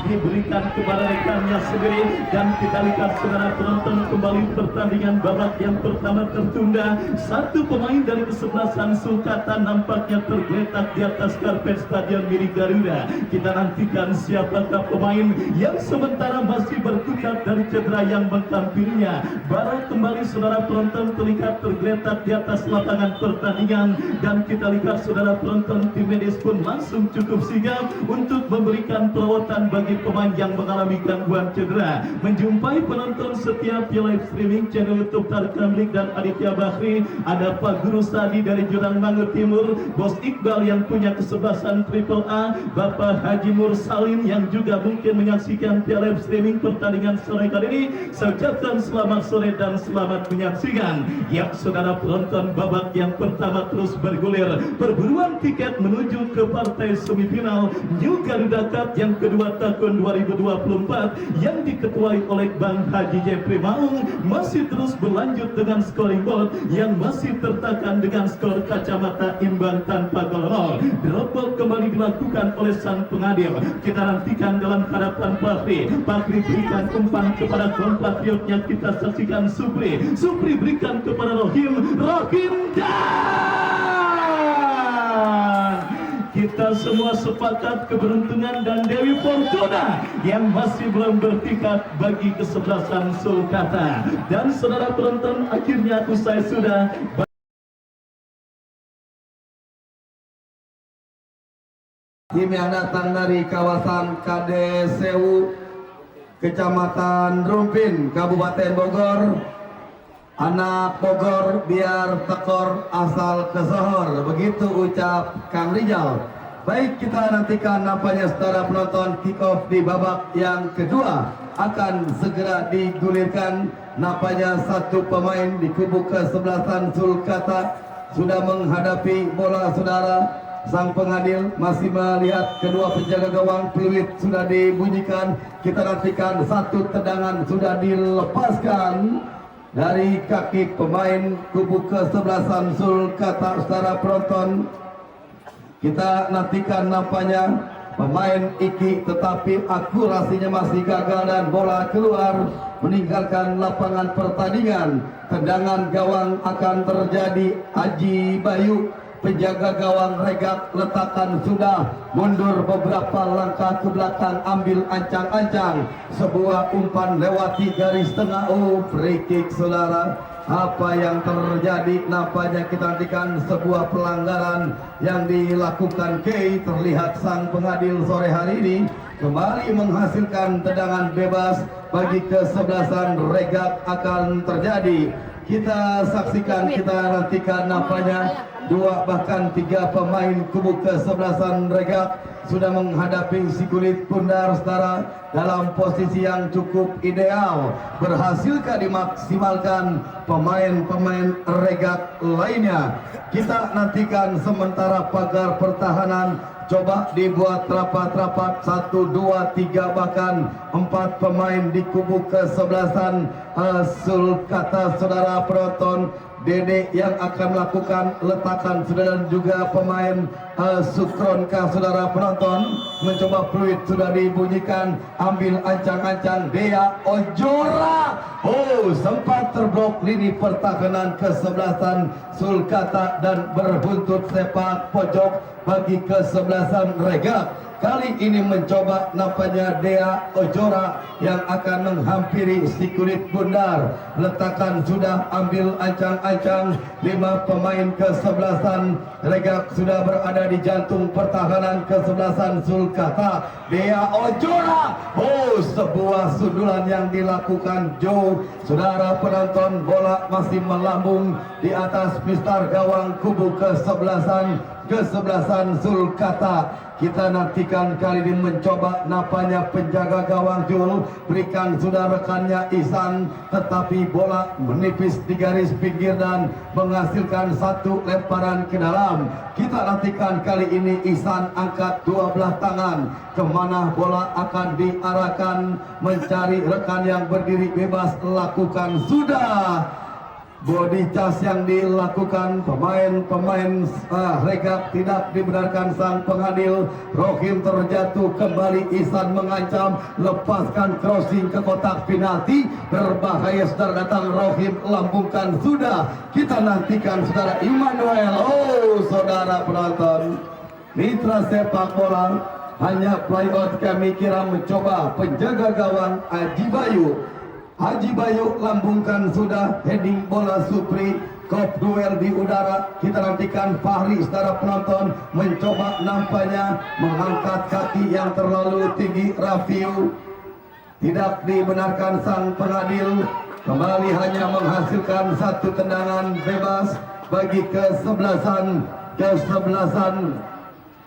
diberikan kepada rekannya sendiri. Dan kita lihat saudara penonton, kembali pertandingan babak yang pertama tertunda. Satu pemain dari kesebelasan Sulkata nampaknya tergeletak di atas karpet Stadion Mini Garuda. Kita nantikan siapakah pemain yang sementara masih berkutat dari cedera yang menghampirinya. Bara kembali saudara penonton terlihat tergeletak di atas lapangan pertandingan, dan kita lihat saudara penonton, tim medis pun langsung cukup sigap untuk memberikan perawatan bagi pemain yang mengalami gangguan cedera. Menjumpai penonton setiap live streaming channel YouTube Tarkamlik dan Aditya Bakri, ada Pak Guru Sadi dari Jurang Mangga Timur, Bos Iqbal yang punya kesebelasan Triple A, Bapak Haji Mursalin yang juga mungkin menyaksikan live streaming pertandingan sore kali ini. Saya ucapkan selamat sore dan selamat menyaksikan. Ya saudara penonton, babak yang pertama terus bergulir. Perburuan tiket menuju ke partai semifinal New Garuda Cup yang kedua tahun 2024 yang diketuai oleh Bang Haji Jeffrey Maung masih terus berlanjut dengan scoring board yang masih tertahan dengan skor kacamata imbang tanpa gol. Drop ball kembali dilakukan oleh sang pengadil. Kita nantikan dalam hadapan Fahri. Fahri berikan umpan kepada kompatriotnya, kita saksikan Supri. Supri berikan kepada Rohim. Rohim kita semua sepakat keberuntungan dan Dewi Fortuna yang masih belum bertikat bagi kesebelasan Sulkata. Dan saudara penonton, akhirnya usai sudah. Tim yang datang dari kawasan Kadesewu, Kecamatan Rumpin, Kabupaten Bogor. Anak Bogor biar tekor asal kesohor, begitu ucap Kang Rijal. Baik, kita nantikan nampaknya saudara penonton, kick off di babak yang kedua akan segera digulirkan. Nampaknya satu pemain di kubu kesebelasan Sulkata sudah menghadapi bola saudara. Sang pengadil masih melihat kedua penjaga gawang, peluit sudah dibunyikan. Kita nantikan satu tendangan sudah dilepaskan dari kaki pemain kubu kesebelasan Sulkata. Saudara penonton, kita nantikan nampaknya pemain Iki, tetapi akurasinya masih gagal dan bola keluar meninggalkan lapangan pertandingan. Tendangan gawang akan terjadi. Haji Bayu penjaga gawang Regak letakkan sudah mundur beberapa langkah ke belakang, ambil ancang-ancang sebuah umpan lewati garis tengah. Free kick saudara. Apa yang terjadi? Nampaknya kita nantikan sebuah pelanggaran yang dilakukan Kei. Terlihat sang pengadil sore hari ini kembali menghasilkan tendangan bebas bagi kesebelasan Regak akan terjadi. Kita saksikan, kita nantikan nampaknya 2 bahkan 3 pemain kubu kesebelasan Regak sudah menghadapi si kulit bundar saudara dalam posisi yang cukup ideal. Berhasilkah dimaksimalkan pemain-pemain Regak lainnya? Kita nantikan sementara pagar pertahanan coba dibuat rapat-rapat 1, 2, 3 bahkan 4 pemain di kubu kesebelasan Sulkata saudara penonton. Dede yang akan melakukan letakan sudah dan juga pemain Sukronkah saudara penonton. Mencoba fluid sudah dibunyikan, ambil ancang-ancang Dea Ojora. Sempat terblok lini pertahanan kesebelasan Sulkata dan berbuntut sepak pojok bagi kesebelasan Regak. Kali ini mencoba nampaknya Dea Ojora yang akan menghampiri si kulit bundar. Letakan sudah, ambil ancang-ancang 5 pemain kesebelasan Regak sudah berada di jantung pertahanan kesebelasan Sulkata. Dea Ojora. Sebuah sundulan yang dilakukan Joe. Saudara penonton, bola masih melambung di atas mistar gawang kubu kesebelasan Sulkata. Kita nantikan kali ini mencoba nampaknya penjaga gawang Jul berikan sudah rekannya Ihsan, tetapi bola menipis di garis pinggir dan menghasilkan satu lemparan ke dalam. Kita nantikan kali ini Ihsan angkat 2 belah tangan, kemana bola akan diarahkan, mencari rekan yang berdiri bebas. Lakukan sudah body charge yang dilakukan pemain-pemain Regak tidak dibenarkan sang pengadil. Rohim terjatuh kembali, Ihsan mengancam, lepaskan crossing ke kotak penalti, berbahaya saudara datang. Rohim lambungkan sudah. Kita nantikan saudara Immanuel. Saudara penonton, mitra sepak bola hanya playout kami kira mencoba penjaga gawang Haji Bayu lambungkan sudah, heading bola Supri, kop duel di udara. Kita nantikan Fahri saudara penonton mencoba nampaknya mengangkat kaki yang terlalu tinggi. Rafiu tidak dibenarkan sang pengadil, kembali hanya menghasilkan 1 tendangan bebas bagi kesebelasan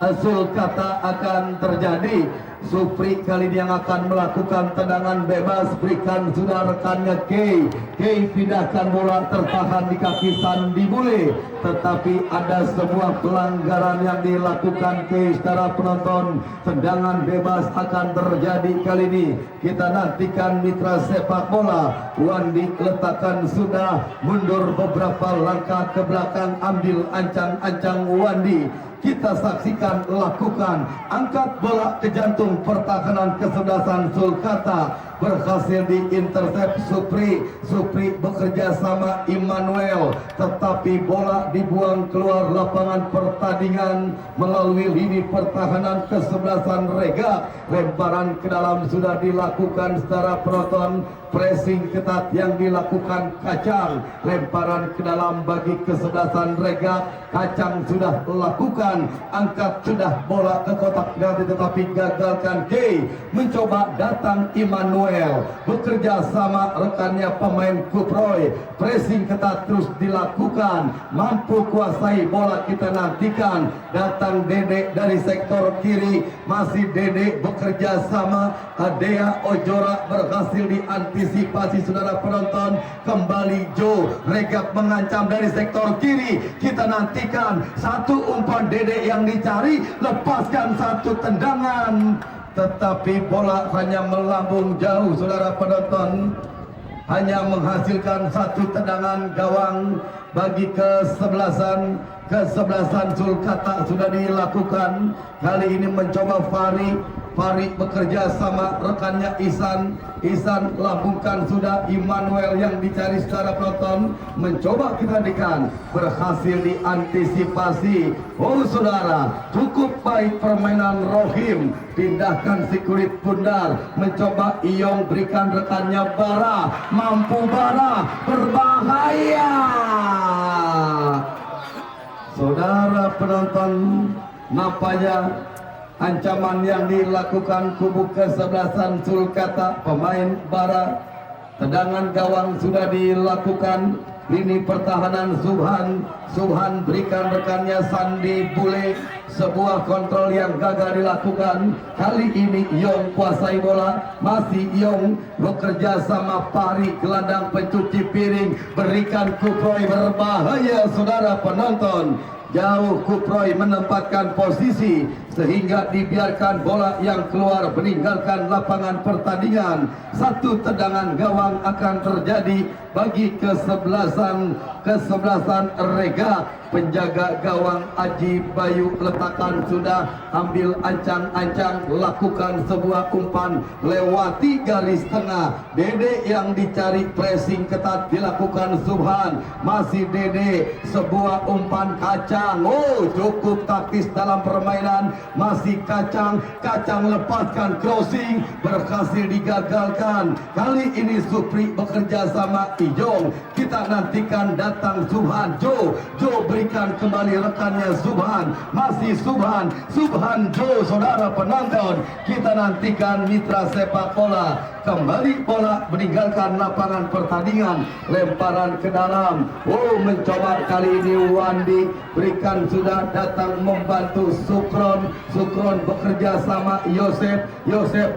Sulkata akan terjadi. Supri kali ini yang akan melakukan tendangan bebas, berikan sudah rekannya Kei pindahkan bola, tertahan di kaki Sandi Bule, tetapi ada sebuah pelanggaran yang dilakukan Kei saudara penonton. Tendangan bebas akan terjadi kali ini. Kita nantikan mitra sepak bola Wandi letakkan sudah, mundur beberapa langkah ke belakang, ambil ancang-ancang Wandi. Kita saksikan lakukan angkat bola ke jantung pertahanan kesebelasan Sulkata, berhasil diintersep Supri bekerja sama Immanuel, tetapi bola dibuang keluar lapangan pertandingan melalui lini pertahanan kesebelasan Regak. Lemparan ke dalam sudah dilakukan secara penonton, pressing ketat yang dilakukan Kacang, lemparan ke dalam bagi kesebelasan Regak. Kacang sudah lakukan, angkat sudah bola ke kotak penalti tetapi gagalkan. Kei mencoba datang Immanuel, bekerja sama rekannya pemain Kuproy, pressing ketat terus dilakukan, mampu kuasai bola. Kita nantikan datang Dede dari sektor kiri, masih Dede bekerja sama Dea Ojora, berhasil diantisipasi saudara penonton. Kembali Joe, Regak mengancam dari sektor kiri. Kita nantikan 1 umpan Dede yang dicari, lepaskan 1 tendangan, tetapi bola hanya melambung jauh saudara penonton, hanya menghasilkan 1 tendangan gawang bagi kesebelasan Sulkata sudah dilakukan. Kali ini mencoba Fahri Pari bekerja sama rekannya Ihsan lambungkan sudah. Immanuel yang dicari secara penonton mencoba kita dikan, berhasil diantisipasi. Oh saudara, cukup baik permainan Rohim. Pindahkan si kulit bundar, mencoba Iyong berikan rekannya Bara, mampu Bara, berbahaya. Saudara penonton, nampaknya ancaman yang dilakukan kubu kesebelasan Sulkata, pemain Bara. Tendangan gawang sudah dilakukan. Lini pertahanan Subhan berikan rekannya Sandi Bule. Sebuah kontrol yang gagal dilakukan. Kali ini Iyong kuasai bola. Masih Iyong bekerja sama Pari, gelandang pencuci piring. Berikan Kuproy, berbahaya saudara penonton. Jauh Kuproy menempatkan posisi sehingga dibiarkan bola yang keluar meninggalkan lapangan pertandingan. Satu tendangan gawang akan terjadi bagi kesebelasan Rega. Penjaga gawang Aji Bayu letakkan sudah, ambil ancang-ancang, lakukan sebuah umpan lewati garis tengah. Dede yang dicari, pressing ketat dilakukan Subhan. Masih Dede, sebuah umpan Kacang. Oh, cukup taktis dalam permainan. Masih Kacang lepaskan crossing, berhasil digagalkan. Kali ini Supri bekerja sama Ijong. Kita nantikan datang Subhan. Jo berikan kembali rekannya Subhan. Masih Subhan Jo, saudara penonton. Kita nantikan mitra sepak bola. Kembali bola meninggalkan lapangan pertandingan. Lemparan ke dalam. Oh, mencoba kali ini Wandi. Berikan sudah, datang membantu Sukron bekerja sama Yosef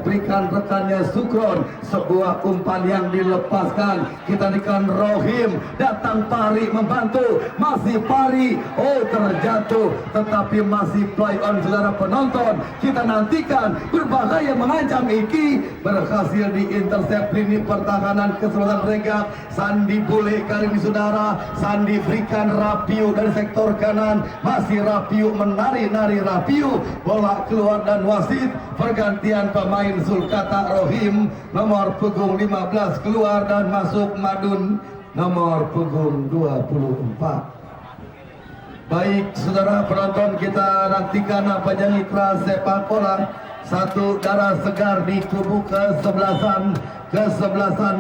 berikan rekannya Sukron. Sebuah umpan yang dilepaskan. Kita nantikan Rohim. Datang Pari membantu. Masih Pari. Oh, terjatuh. Tetapi masih play on saudara penonton. Kita nantikan, berbahaya mengancam Iki. Berhasil diintersep lini pertahanan kesebelasan Rega. Sandi Bule kali ini saudara. Sandi berikan Rapiu dari sektor kanan. Masih Rapiu menari-nari Rapiu. Bola keluar dan wasit pergantian pemain Sulkata. Rohim nomor punggung 15 keluar dan masuk Madun nomor punggung 24. Baik saudara penonton, kita nantikan nampaknya mitra sepak bola. Satu darah segar di kubu kesebelasan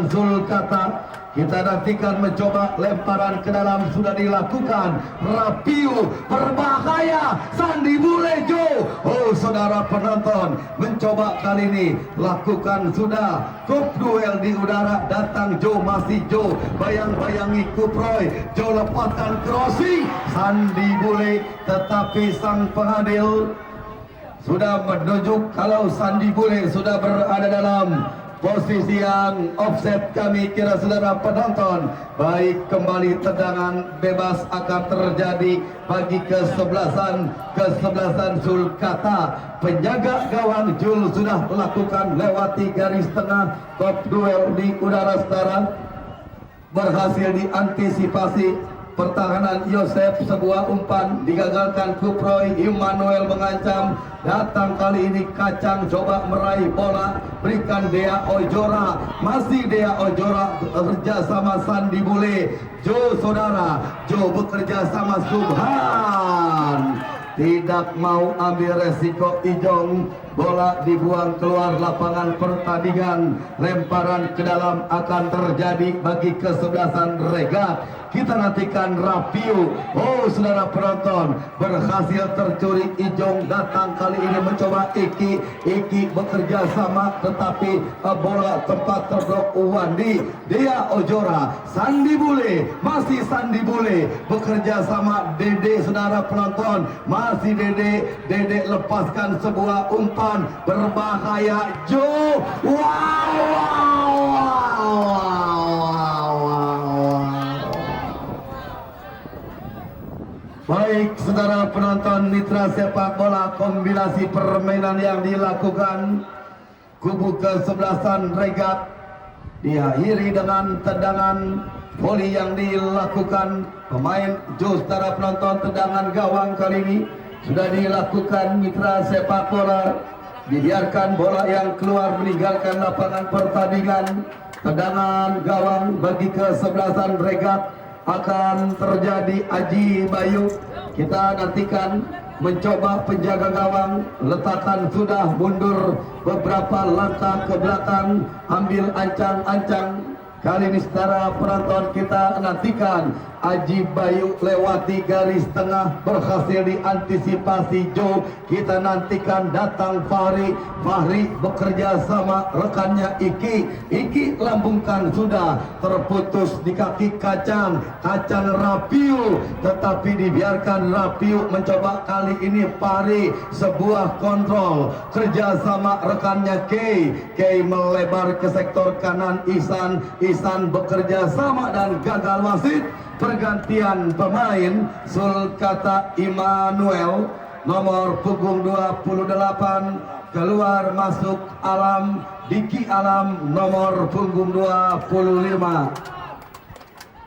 Sulkata. Kita nantikan mencoba lemparan ke dalam sudah dilakukan. Rapiu berbahaya. Sandi Bule Jo. Oh saudara penonton, mencoba kali ini lakukan sudah. Cup duel di udara, datang Jo, masih Jo. Bayang-bayangi Kuproy. Jo lepaskan crossing. Sandi Bule, tetapi sang pengadil sudah menunjuk kalau Sandi Bule sudah berada dalam posisi yang offset. Kami kira saudara penonton. Baik, kembali tendangan bebas akan terjadi bagi kesebelasan Sulkata. Penjaga gawang Jul sudah melakukan lewati garis tengah. Top duel di udara sekarang berhasil diantisipasi. Pertahanan Yosef, sebuah umpan digagalkan Kuproy. Immanuel mengancam. Datang kali ini Kacang coba meraih bola. Berikan Dea Ojora. Masih Dea Ojora bekerja sama Sandi Bule. Jo saudara, Jo bekerja sama Subhan. Tidak mau ambil resiko Ijong. Bola dibuang keluar lapangan pertandingan. Lemparan ke dalam akan terjadi bagi kesebelasan Rega. Kita nantikan Rapiu. Oh saudara penonton, berhasil tercuri. Ijong datang kali ini mencoba Iki bekerja sama, tetapi bola tempat terblok Wandi. Dia Ojora. Sandi Bule, masih Sandi Bule bekerja sama Dede saudara penonton. Masih Dede lepaskan sebuah umpan berbahaya. Jo. Baik saudara penonton mitra sepak bola, kombinasi permainan yang dilakukan kubu kesebelasan Regat diakhiri dengan tendangan voli yang dilakukan pemain Jo. Saudara penonton, tendangan gawang kali ini sudah dilakukan mitra sepak bola. Dibiarkan bola yang keluar meninggalkan lapangan pertandingan. Tendangan gawang bagi kesebelasan Regat akan terjadi Aji Bayu. Kita nantikan mencoba penjaga gawang, letakkan sudah mundur beberapa langkah ke belakang, ambil ancang-ancang. Kali ini saudara penonton kita nantikan Aji Bayu lewati garis tengah, berhasil diantisipasi Joe. Kita nantikan datang Fahri bekerja sama rekannya Iki lambungkan sudah terputus di kaki kacang Rapiu, tetapi dibiarkan Rapiu mencoba. Kali ini Fahri sebuah kontrol kerjasama rekannya Kei melebar ke sektor kanan. Ihsan bekerja sama dan gagal wasit. Pergantian pemain Sulkata Immanuel nomor punggung 28, keluar masuk Alam Diki Alam nomor punggung 25.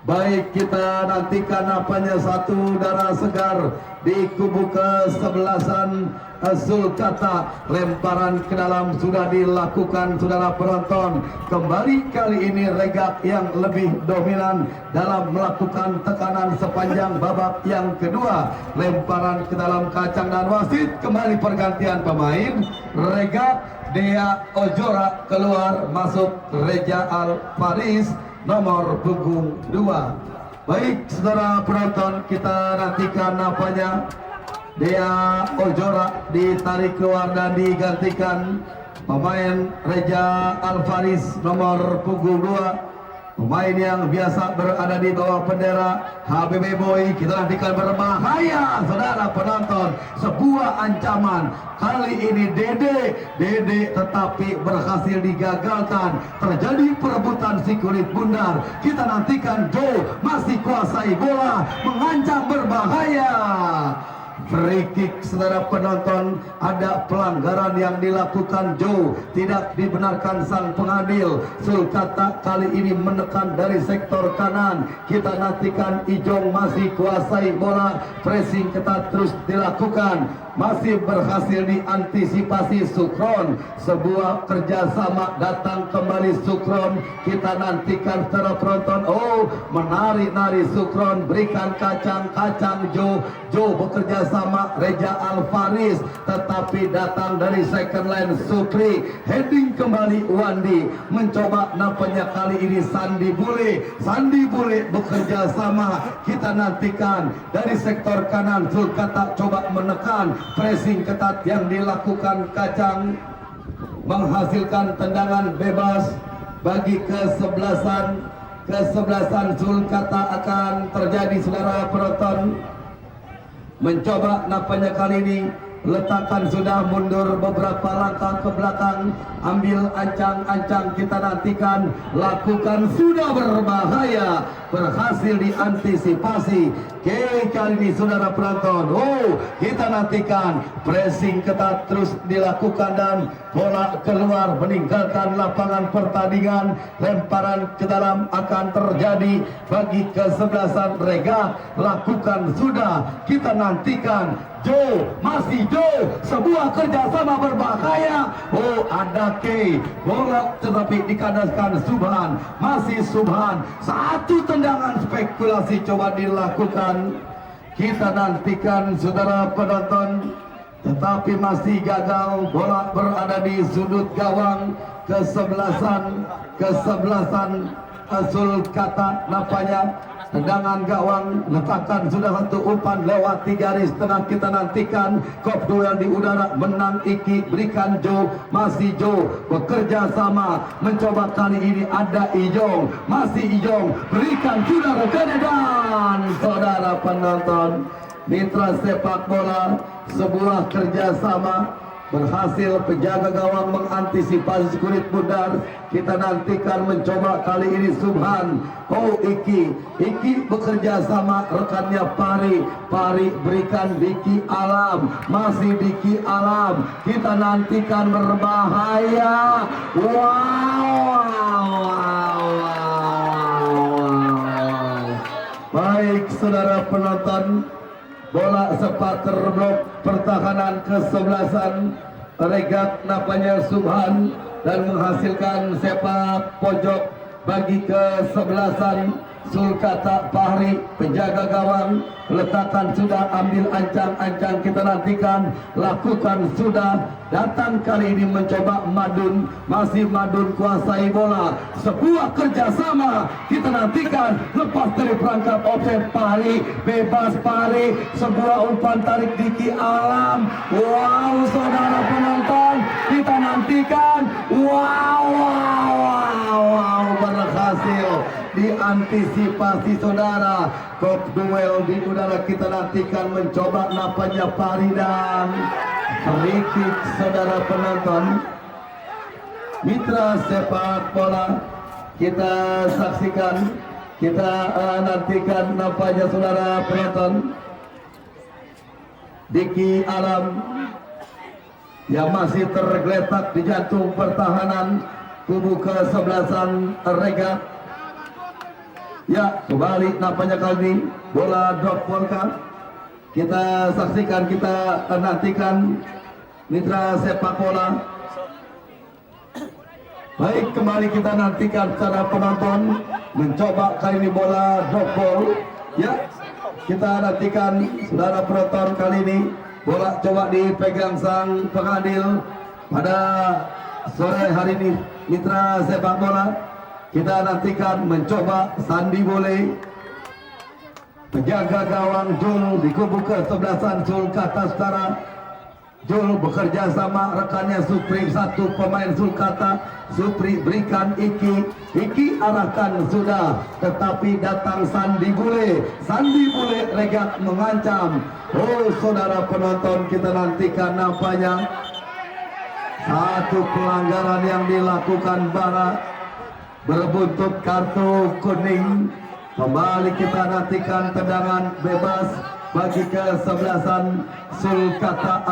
Baik, kita nantikan apanya satu darah segar di kubu kesebelasan Sulkata. Lemparan ke dalam sudah dilakukan saudara penonton. Kembali kali ini Regat yang lebih dominan dalam melakukan tekanan sepanjang babak yang kedua. Lemparan ke dalam kacang dan wasit kembali pergantian pemain. Regat Dea Ojora keluar masuk Reja Al Faris nomor punggung 2. Baik saudara penonton, kita nantikan apanya. Dea Ojora ditarik keluar dan digantikan pemain Reja Alfaris nomor punggung 2. Pemain yang biasa berada di bawah bendera HBB Boy. Kita nantikan berbahaya saudara penonton, sebuah ancaman. Kali ini Dede tetapi berhasil digagalkan. Terjadi perebutan si kulit bundar. Kita nantikan Joe masih kuasai bola, mengancam berbahaya. Free kick saudara penonton, ada pelanggaran yang dilakukan Joe, tidak dibenarkan sang pengadil. Sulkata kali ini menekan dari sektor kanan. Kita nantikan Ijong masih kuasai bola, pressing ketat terus dilakukan, masih berhasil diantisipasi Sukron. Sebuah kerjasama datang kembali Sukron. Kita nantikan secara penonton. Oh, menari-nari Sukron, berikan kacang Joe bekerja sama Reja Alfaris, tetapi datang dari second line Supri. Heading kembali Wandi, mencoba nampaknya kali ini Sandi Bule bekerja sama. Kita nantikan dari sektor kanan Sulkata coba menekan, pressing ketat yang dilakukan kacang menghasilkan tendangan bebas bagi kesebelasan Sulkata. Akan terjadi saudara penonton. Mencoba nampaknya kali ini letakkan sudah mundur beberapa langkah ke belakang, ambil ancang-ancang. Kita nantikan lakukan sudah berbahaya, berhasil diantisipasi. Kali ini saudara penonton. Oh, kita nantikan pressing ketat terus dilakukan dan bola keluar meninggalkan lapangan pertandingan. Lemparan ke dalam akan terjadi bagi kesebelasan Regat. Lakukan sudah, kita nantikan Joe, masih Joe, sebuah kerjasama berbahaya. Oh, ada bola tetapi dikandaskan Subhan, masih Subhan. Satu tendangan spekulasi coba dilakukan. Kita nantikan saudara penonton, tetapi masih gagal. Bola berada di sudut gawang kesebelasan Sulkata. Nampaknya tendangan gawang, letakkan sudah satu umpan lewati garis tengah. Kita nantikan kop duel di udara, menang Iki, berikan Joe, masih Joe bekerja sama, mencoba kali ini ada Ijong, masih Ijong, berikan sudah rekan. Dan saudara penonton, mitra sepak bola, sebuah kerjasama berhasil. Penjaga gawang mengantisipasi kulit bundar. Kita nantikan mencoba kali ini Subhan. Oh, Iki bekerja sama rekannya Pari berikan Diki Alam, masih Diki Alam. Kita nantikan berbahaya. Wow. Baik saudara penonton, bola sempat terblok pertahanan kesebelasan regat napanya Subhan dan menghasilkan sepak pojok bagi kesebelasan Sulkata Fahri, penjaga gawang. Letakkan sudah, ambil ancang-ancang, kita nantikan. Lakukan sudah, datang kali ini mencoba Madun. Masih Madun kuasai bola. Sebuah kerjasama, kita nantikan. Lepas dari perangkap offset Fahri, bebas Fahri. Sebuah umpan tarik Diki Alam. Wow, saudara penonton, kita nantikan. Wow, berhasil diantisipasi saudara. Kop duel di udara, kita nantikan mencoba napanya Fahri dan free kick saudara penonton. Mitra sepak bola, kita saksikan, kita nantikan napanya saudara penonton. Diki Alam yang masih tergeletak di jantung pertahanan kubu kesebelasan Regat. Ya, kembali nampaknya kali ini bola drop Volka. Kita saksikan, kita nantikan mitra sepak bola. Baik, kembali kita nantikan secara penonton mencoba kali ini bola drop ball. Ya, kita nantikan saudara penonton kali ini bola coba dipegang sang pengadil pada sore hari ini. Mitra sepak bola, kita nantikan mencoba Sandi Bole, penjaga gawang Jul di kubu kesebelasan Sulkata Setara. Jul bekerja sama rekannya Supri, satu pemain Sulkata. Supri berikan Iki arahkan sudah, tetapi datang Sandi Bule. Sandi Bule Regat mengancam. Oh saudara penonton, kita nantikan nampaknya satu pelanggaran yang dilakukan Barat berbuntut kartu kuning. Kembali kita nantikan tendangan bebas bagi kesebelasan Sulkata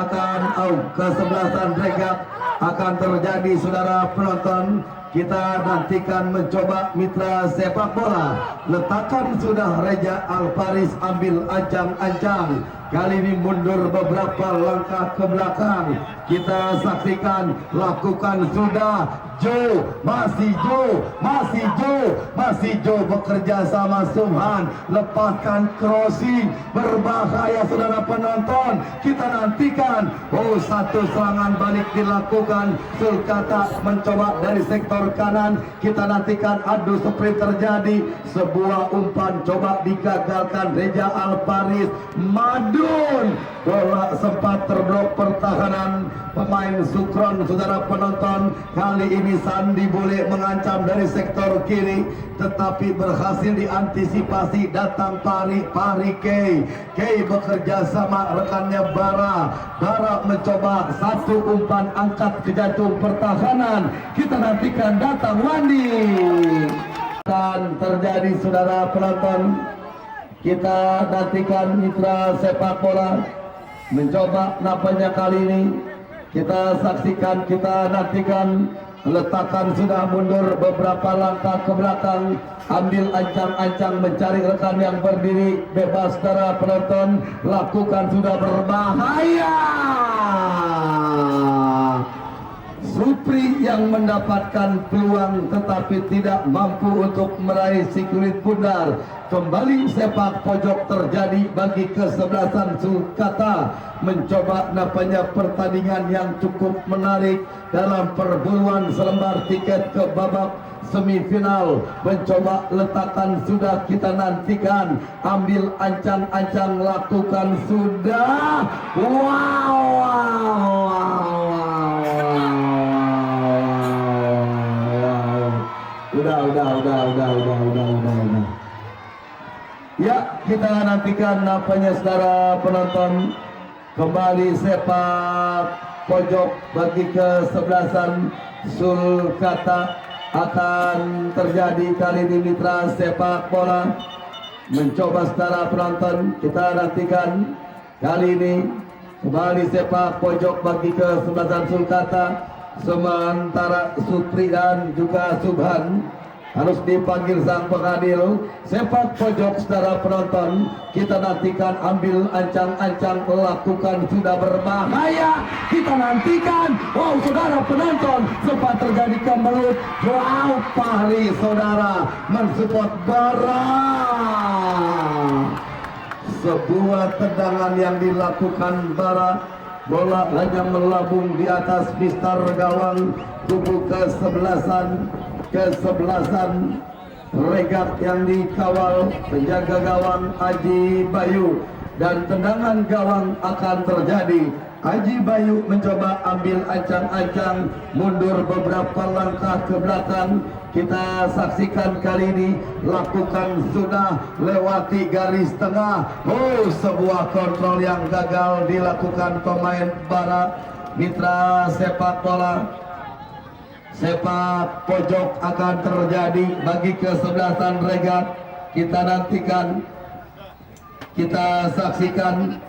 kesebelasan Regat akan terjadi saudara penonton. Kita nantikan mencoba mitra sepak bola. Letakkan sudah Reja Alfaris, ambil ancang-ancang. Kali ini mundur beberapa langkah ke belakang. Kita saksikan, lakukan sudah. Masih Joe bekerja sama Subhan. Lepaskan crossing, berbahaya saudara penonton. Kita nantikan. Oh, satu serangan balik dilakukan. Sulkata mencoba dari sektor kanan. Kita nantikan adu sprint terjadi. Sebuah umpan coba digagalkan Reja Alfaris. Madun, bola sempat terblok pertahanan pemain Sukron saudara penonton. Kali ini Sandi boleh mengancam dari sektor kiri, tetapi berhasil diantisipasi. Datang Pari Kei bekerja sama rekannya Bara mencoba satu umpan angkat ke jantung pertahanan. Kita nantikan datang Wandi. Dan terjadi saudara penonton, kita nantikan mitra sepak bola mencoba nampaknya kali ini. Kita saksikan, kita nantikan. Letakkan sudah mundur beberapa langkah ke belakang. Ambil ancang-ancang mencari rekan yang berdiri bebas saudara penonton. Lakukan sudah berbahaya. Supri yang mendapatkan peluang tetapi tidak mampu untuk meraih si kulit bundar. Kembali sepak pojok terjadi bagi kesebelasan Sulkata. Mencoba nampaknya pertandingan yang cukup menarik dalam perburuan selembar tiket ke babak semifinal. Mencoba letakkan sudah, kita nantikan. Ambil ancang-ancang, lakukan sudah. Udah. Ya, kita nantikan nampaknya saudara penonton. Kembali sepak pojok bagi kesebelasan Sulkata akan terjadi kali ini. Mitra sepak bola mencoba saudara penonton, kita nantikan kali ini. Kembali sepak pojok bagi kesebelasan Sulkata, sementara Supri dan juga Subhan harus dipanggil sang pengadil. Sepak pojok saudara penonton, kita nantikan ambil ancang-ancang, lakukan sudah berbahaya, kita nantikan. Wow saudara penonton, sempat terjadi kemelut. Wow Fahri saudara mensupport Bara. Sebuah tendangan yang dilakukan Bara, bola hanya melambung di atas mistar gawang kubu kesebelasan Regat yang dikawal penjaga gawang Aji Bayu, dan tendangan gawang akan terjadi. Aji Bayu mencoba ambil ancang-ancang, mundur beberapa langkah ke belakang. Kita saksikan kali ini lakukan sudah lewati garis tengah. Oh, sebuah kontrol yang gagal dilakukan pemain Bara. Mitra sepak bola, sepak pojok akan terjadi bagi kesebelasan Regat. Kita nantikan, kita saksikan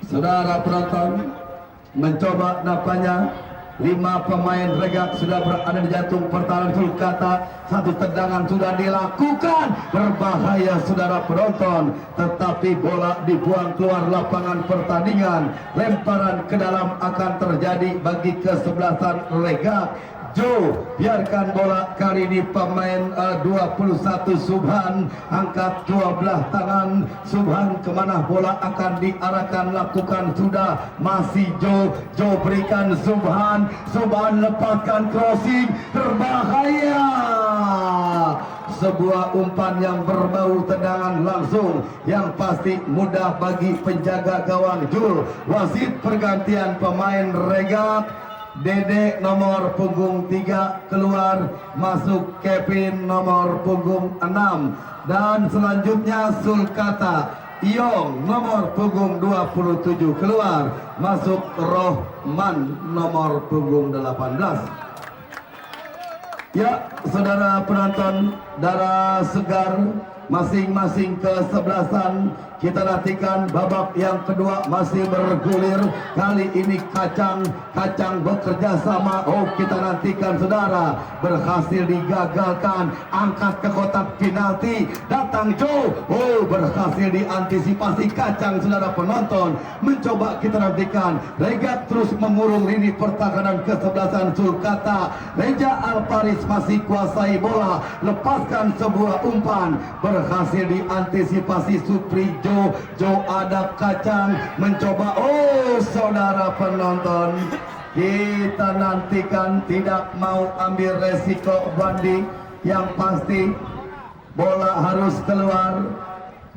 saudara penonton, mencoba nampaknya 5 pemain Regat sudah berada di jantung pertahanan Sulkata. Satu tendangan sudah dilakukan, berbahaya saudara penonton, tetapi bola dibuang keluar lapangan pertandingan. Lemparan ke dalam akan terjadi bagi kesebelasan Regat. Jo, biarkan bola kali ini pemain 21 Subhan angkat 12 tangan. Subhan kemana bola akan diarahkan, lakukan sudah, masih Jo berikan Subhan lepaskan crossing, berbahaya. Sebuah umpan yang berbau tendangan langsung, yang pasti mudah bagi penjaga gawang Jul. Wasit pergantian pemain Regat. Dede nomor punggung 3 keluar, masuk Kevin nomor punggung 6, dan selanjutnya Sulkata Iong nomor punggung 27 keluar, masuk Rohman nomor punggung 18. Ya saudara penonton, darah segar masing-masing kesebelasan. Kita nantikan babak yang kedua masih bergulir. Kali ini kacang bekerja sama. Oh, kita nantikan saudara, berhasil digagalkan, angkat ke kotak penalti, datang Joe. Oh, berhasil diantisipasi kacang saudara penonton. Mencoba kita nantikan, Regat terus mengurung lini pertahanan kesebelasan Sulkata. Reja Alparis masih kuasai bola, lepaskan sebuah umpan, berhasil diantisipasi Supri Jo ada kacang, mencoba. Oh saudara penonton, kita nantikan, tidak mau ambil resiko Bandi. Yang pasti bola harus keluar.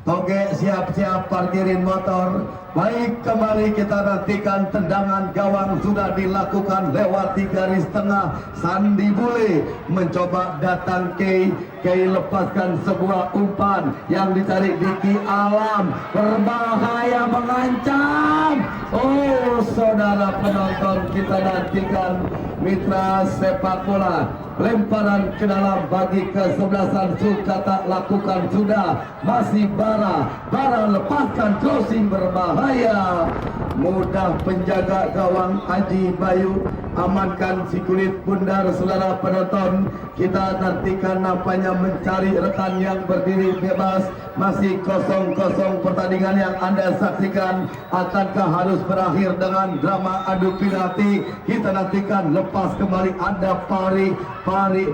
Toge siap-siap parkirin motor. Baik, kembali kita nantikan tendangan gawang sudah dilakukan lewati garis tengah. Sandi Bule mencoba datang Kei lepaskan sebuah umpan yang dicari Diki Alam, berbahaya, mengancam. Oh saudara penonton, kita nantikan mitra sepak bola, lemparan ke dalam bagi kesebelasan Sulkata, lakukan sudah, masih Bara lepaskan crossing, berbahaya, mudah penjaga gawang Aji Bayu amankan si kulit bundar. Saudara penonton, kita nantikan nampaknya mencari rekan yang berdiri bebas. Masih 0-0 pertandingan yang Anda saksikan. Akankah harus berakhir dengan drama adu penalti? Kita nantikan, lepas kembali ada Pari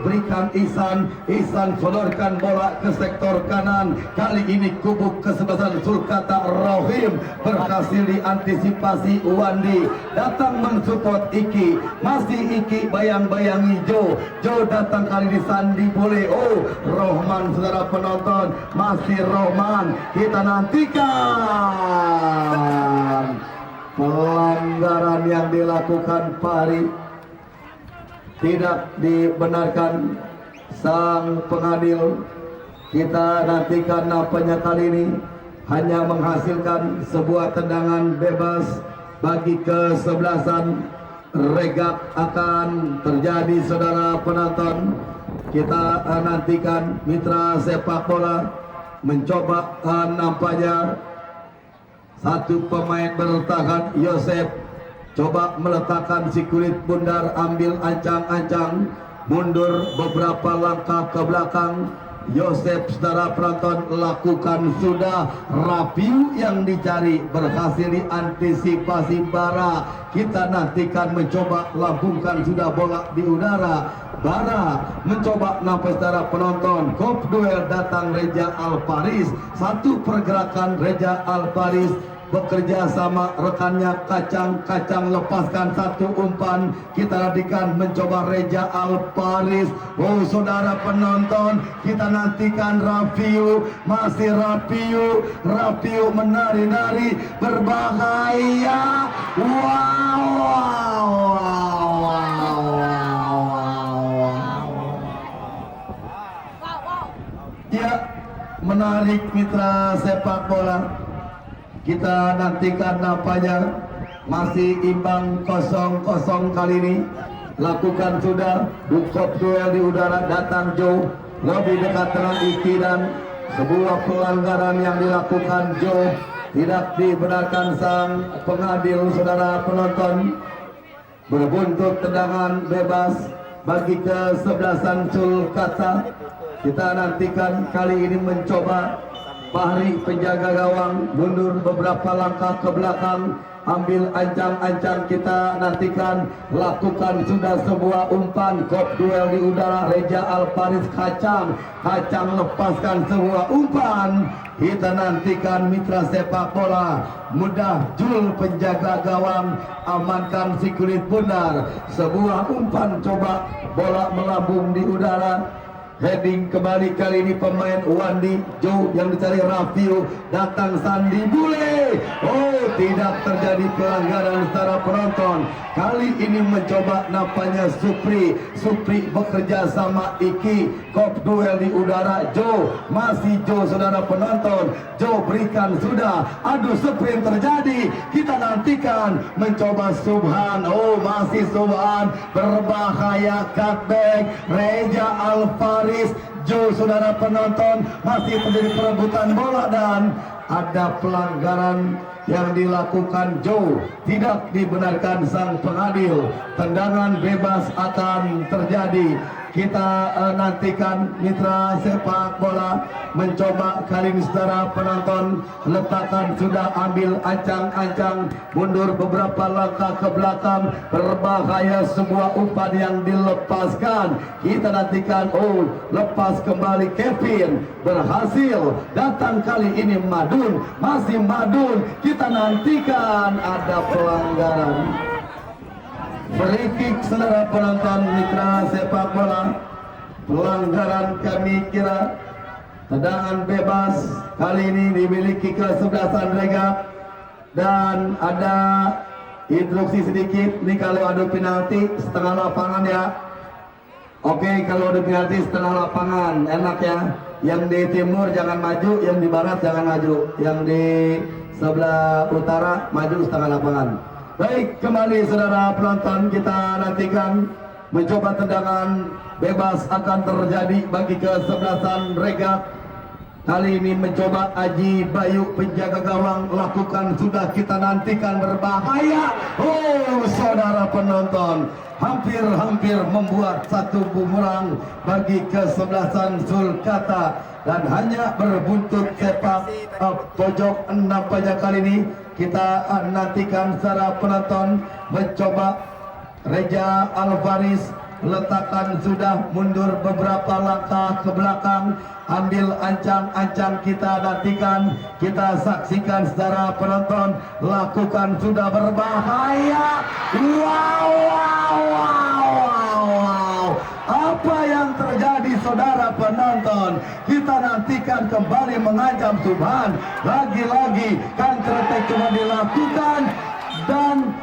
berikan Ihsan sodorkan bola ke sektor kanan. Kali ini kubu kesebelasan Sulkata Rohim berhasil diantisipasi Wandi, datang mensupport Iki, masih Iki bayang-bayangi Jo datang kali di Sandi Bule. Oh Rohman saudara penonton, masih Rohman, kita nantikan pelanggaran yang dilakukan Pari, tidak dibenarkan sang pengadil. Kita nantikan nampaknya kali ini hanya menghasilkan sebuah tendangan bebas bagi kesebelasan Regat. Akan terjadi saudara penonton. Kita nantikan mitra sepak bola mencoba, nampaknya satu pemain bertahan, Yosef coba meletakkan si kulit bundar, ambil ancang-ancang. mundur beberapa langkah ke belakang. Yosef, saudara penonton, lakukan sudah. Rapiu yang dicari berhasil diantisipasi Bara. Kita nantikan mencoba lambungkan sudah bola di udara. Bara mencoba nampak saudara penonton. Kop duel datang Reza Alfaris. Satu pergerakan Reza Alfaris bekerja sama rekannya Kacang lepaskan satu umpan. Kita nantikan mencoba Reza Alfaris. Oh saudara penonton, kita nantikan Rapiu. Masih Rapiu menari-nari berbahaya. Ya, menarik mitra sepak bola. Kita nantikan nampaknya masih imbang 0-0 kali ini. Lakukan sudah Dukop duel di udara, datang Joe lebih dekat dengan Iki dan sebuah pelanggaran yang dilakukan Joe tidak dibenarkan sang pengadil. Saudara penonton, berbuntut tendangan bebas bagi kesebelasan Sulkata. Kita nantikan kali ini mencoba Fahri penjaga gawang mundur beberapa langkah ke belakang, ambil ancang-ancang. Kita nantikan lakukan sudah sebuah umpan. Kop duel di udara, Reza Alfaris Kacang lepaskan sebuah umpan. Kita nantikan mitra sepak bola mudah Jul penjaga gawang amankan si kulit bundar. Sebuah umpan, coba bola melambung di udara. Heading kembali kali ini pemain Wandi Joe yang dicari Rapiu, datang Sandi Bule. Oh, tidak terjadi pelanggaran secara penonton. Kali ini mencoba nampaknya Supri bekerja sama Iki. Kop duel di udara, Joe, masih Joe saudara penonton. Joe berikan sudah, adu sprint terjadi. Kita nantikan mencoba Subhan. Oh, masih Subhan berbahaya, cutback Reza Alfaris. Joe saudara penonton, masih terjadi perebutan bola dan ada pelanggaran yang dilakukan Joe. Tidak dibenarkan sang pengadil. Tendangan bebas akan terjadi. Kita nantikan mitra sepak bola mencoba kali ini saudara penonton. Letakkan sudah, ambil ancang-ancang, mundur beberapa langkah ke belakang. Berbahaya sebuah umpan yang dilepaskan. Kita nantikan, oh lepas kembali Kevin. Berhasil datang kali ini Madun. Masih Madun. Kita nantikan ada pelanggaran. Free kick saudara penonton mitra sepak bola. Pelanggaran kami kira tendangan bebas kali ini dimiliki kesebelasan Rega. Dan ada instruksi sedikit nih, kalau ada penalti setengah lapangan ya. Oke, kalau ada penalti setengah lapangan enak ya. Yang di timur jangan maju, yang di barat jangan maju, yang di sebelah utara maju setengah lapangan. Baik, kembali saudara penonton, kita nantikan mencoba tendangan bebas akan terjadi bagi kesebelasan Rega. Kali ini mencoba Aji Bayu penjaga gawang, lakukan sudah. Kita nantikan berbahaya. Oh saudara penonton, hampir membuat satu bumerang bagi kesebelasan Sulkata dan hanya berbuntut sepak pojok nampaknya kali ini. Kita nantikan secara penonton mencoba Reza Alfaris, letakkan sudah, mundur beberapa langkah ke belakang, ambil ancang-ancang. Kita nantikan, kita saksikan secara penonton, lakukan sudah berbahaya. Wow. Apa yang terjadi saudara penonton? Kita nantikan kembali mengancam Subhan. Lagi-lagi counter attack cuma dilakukan dan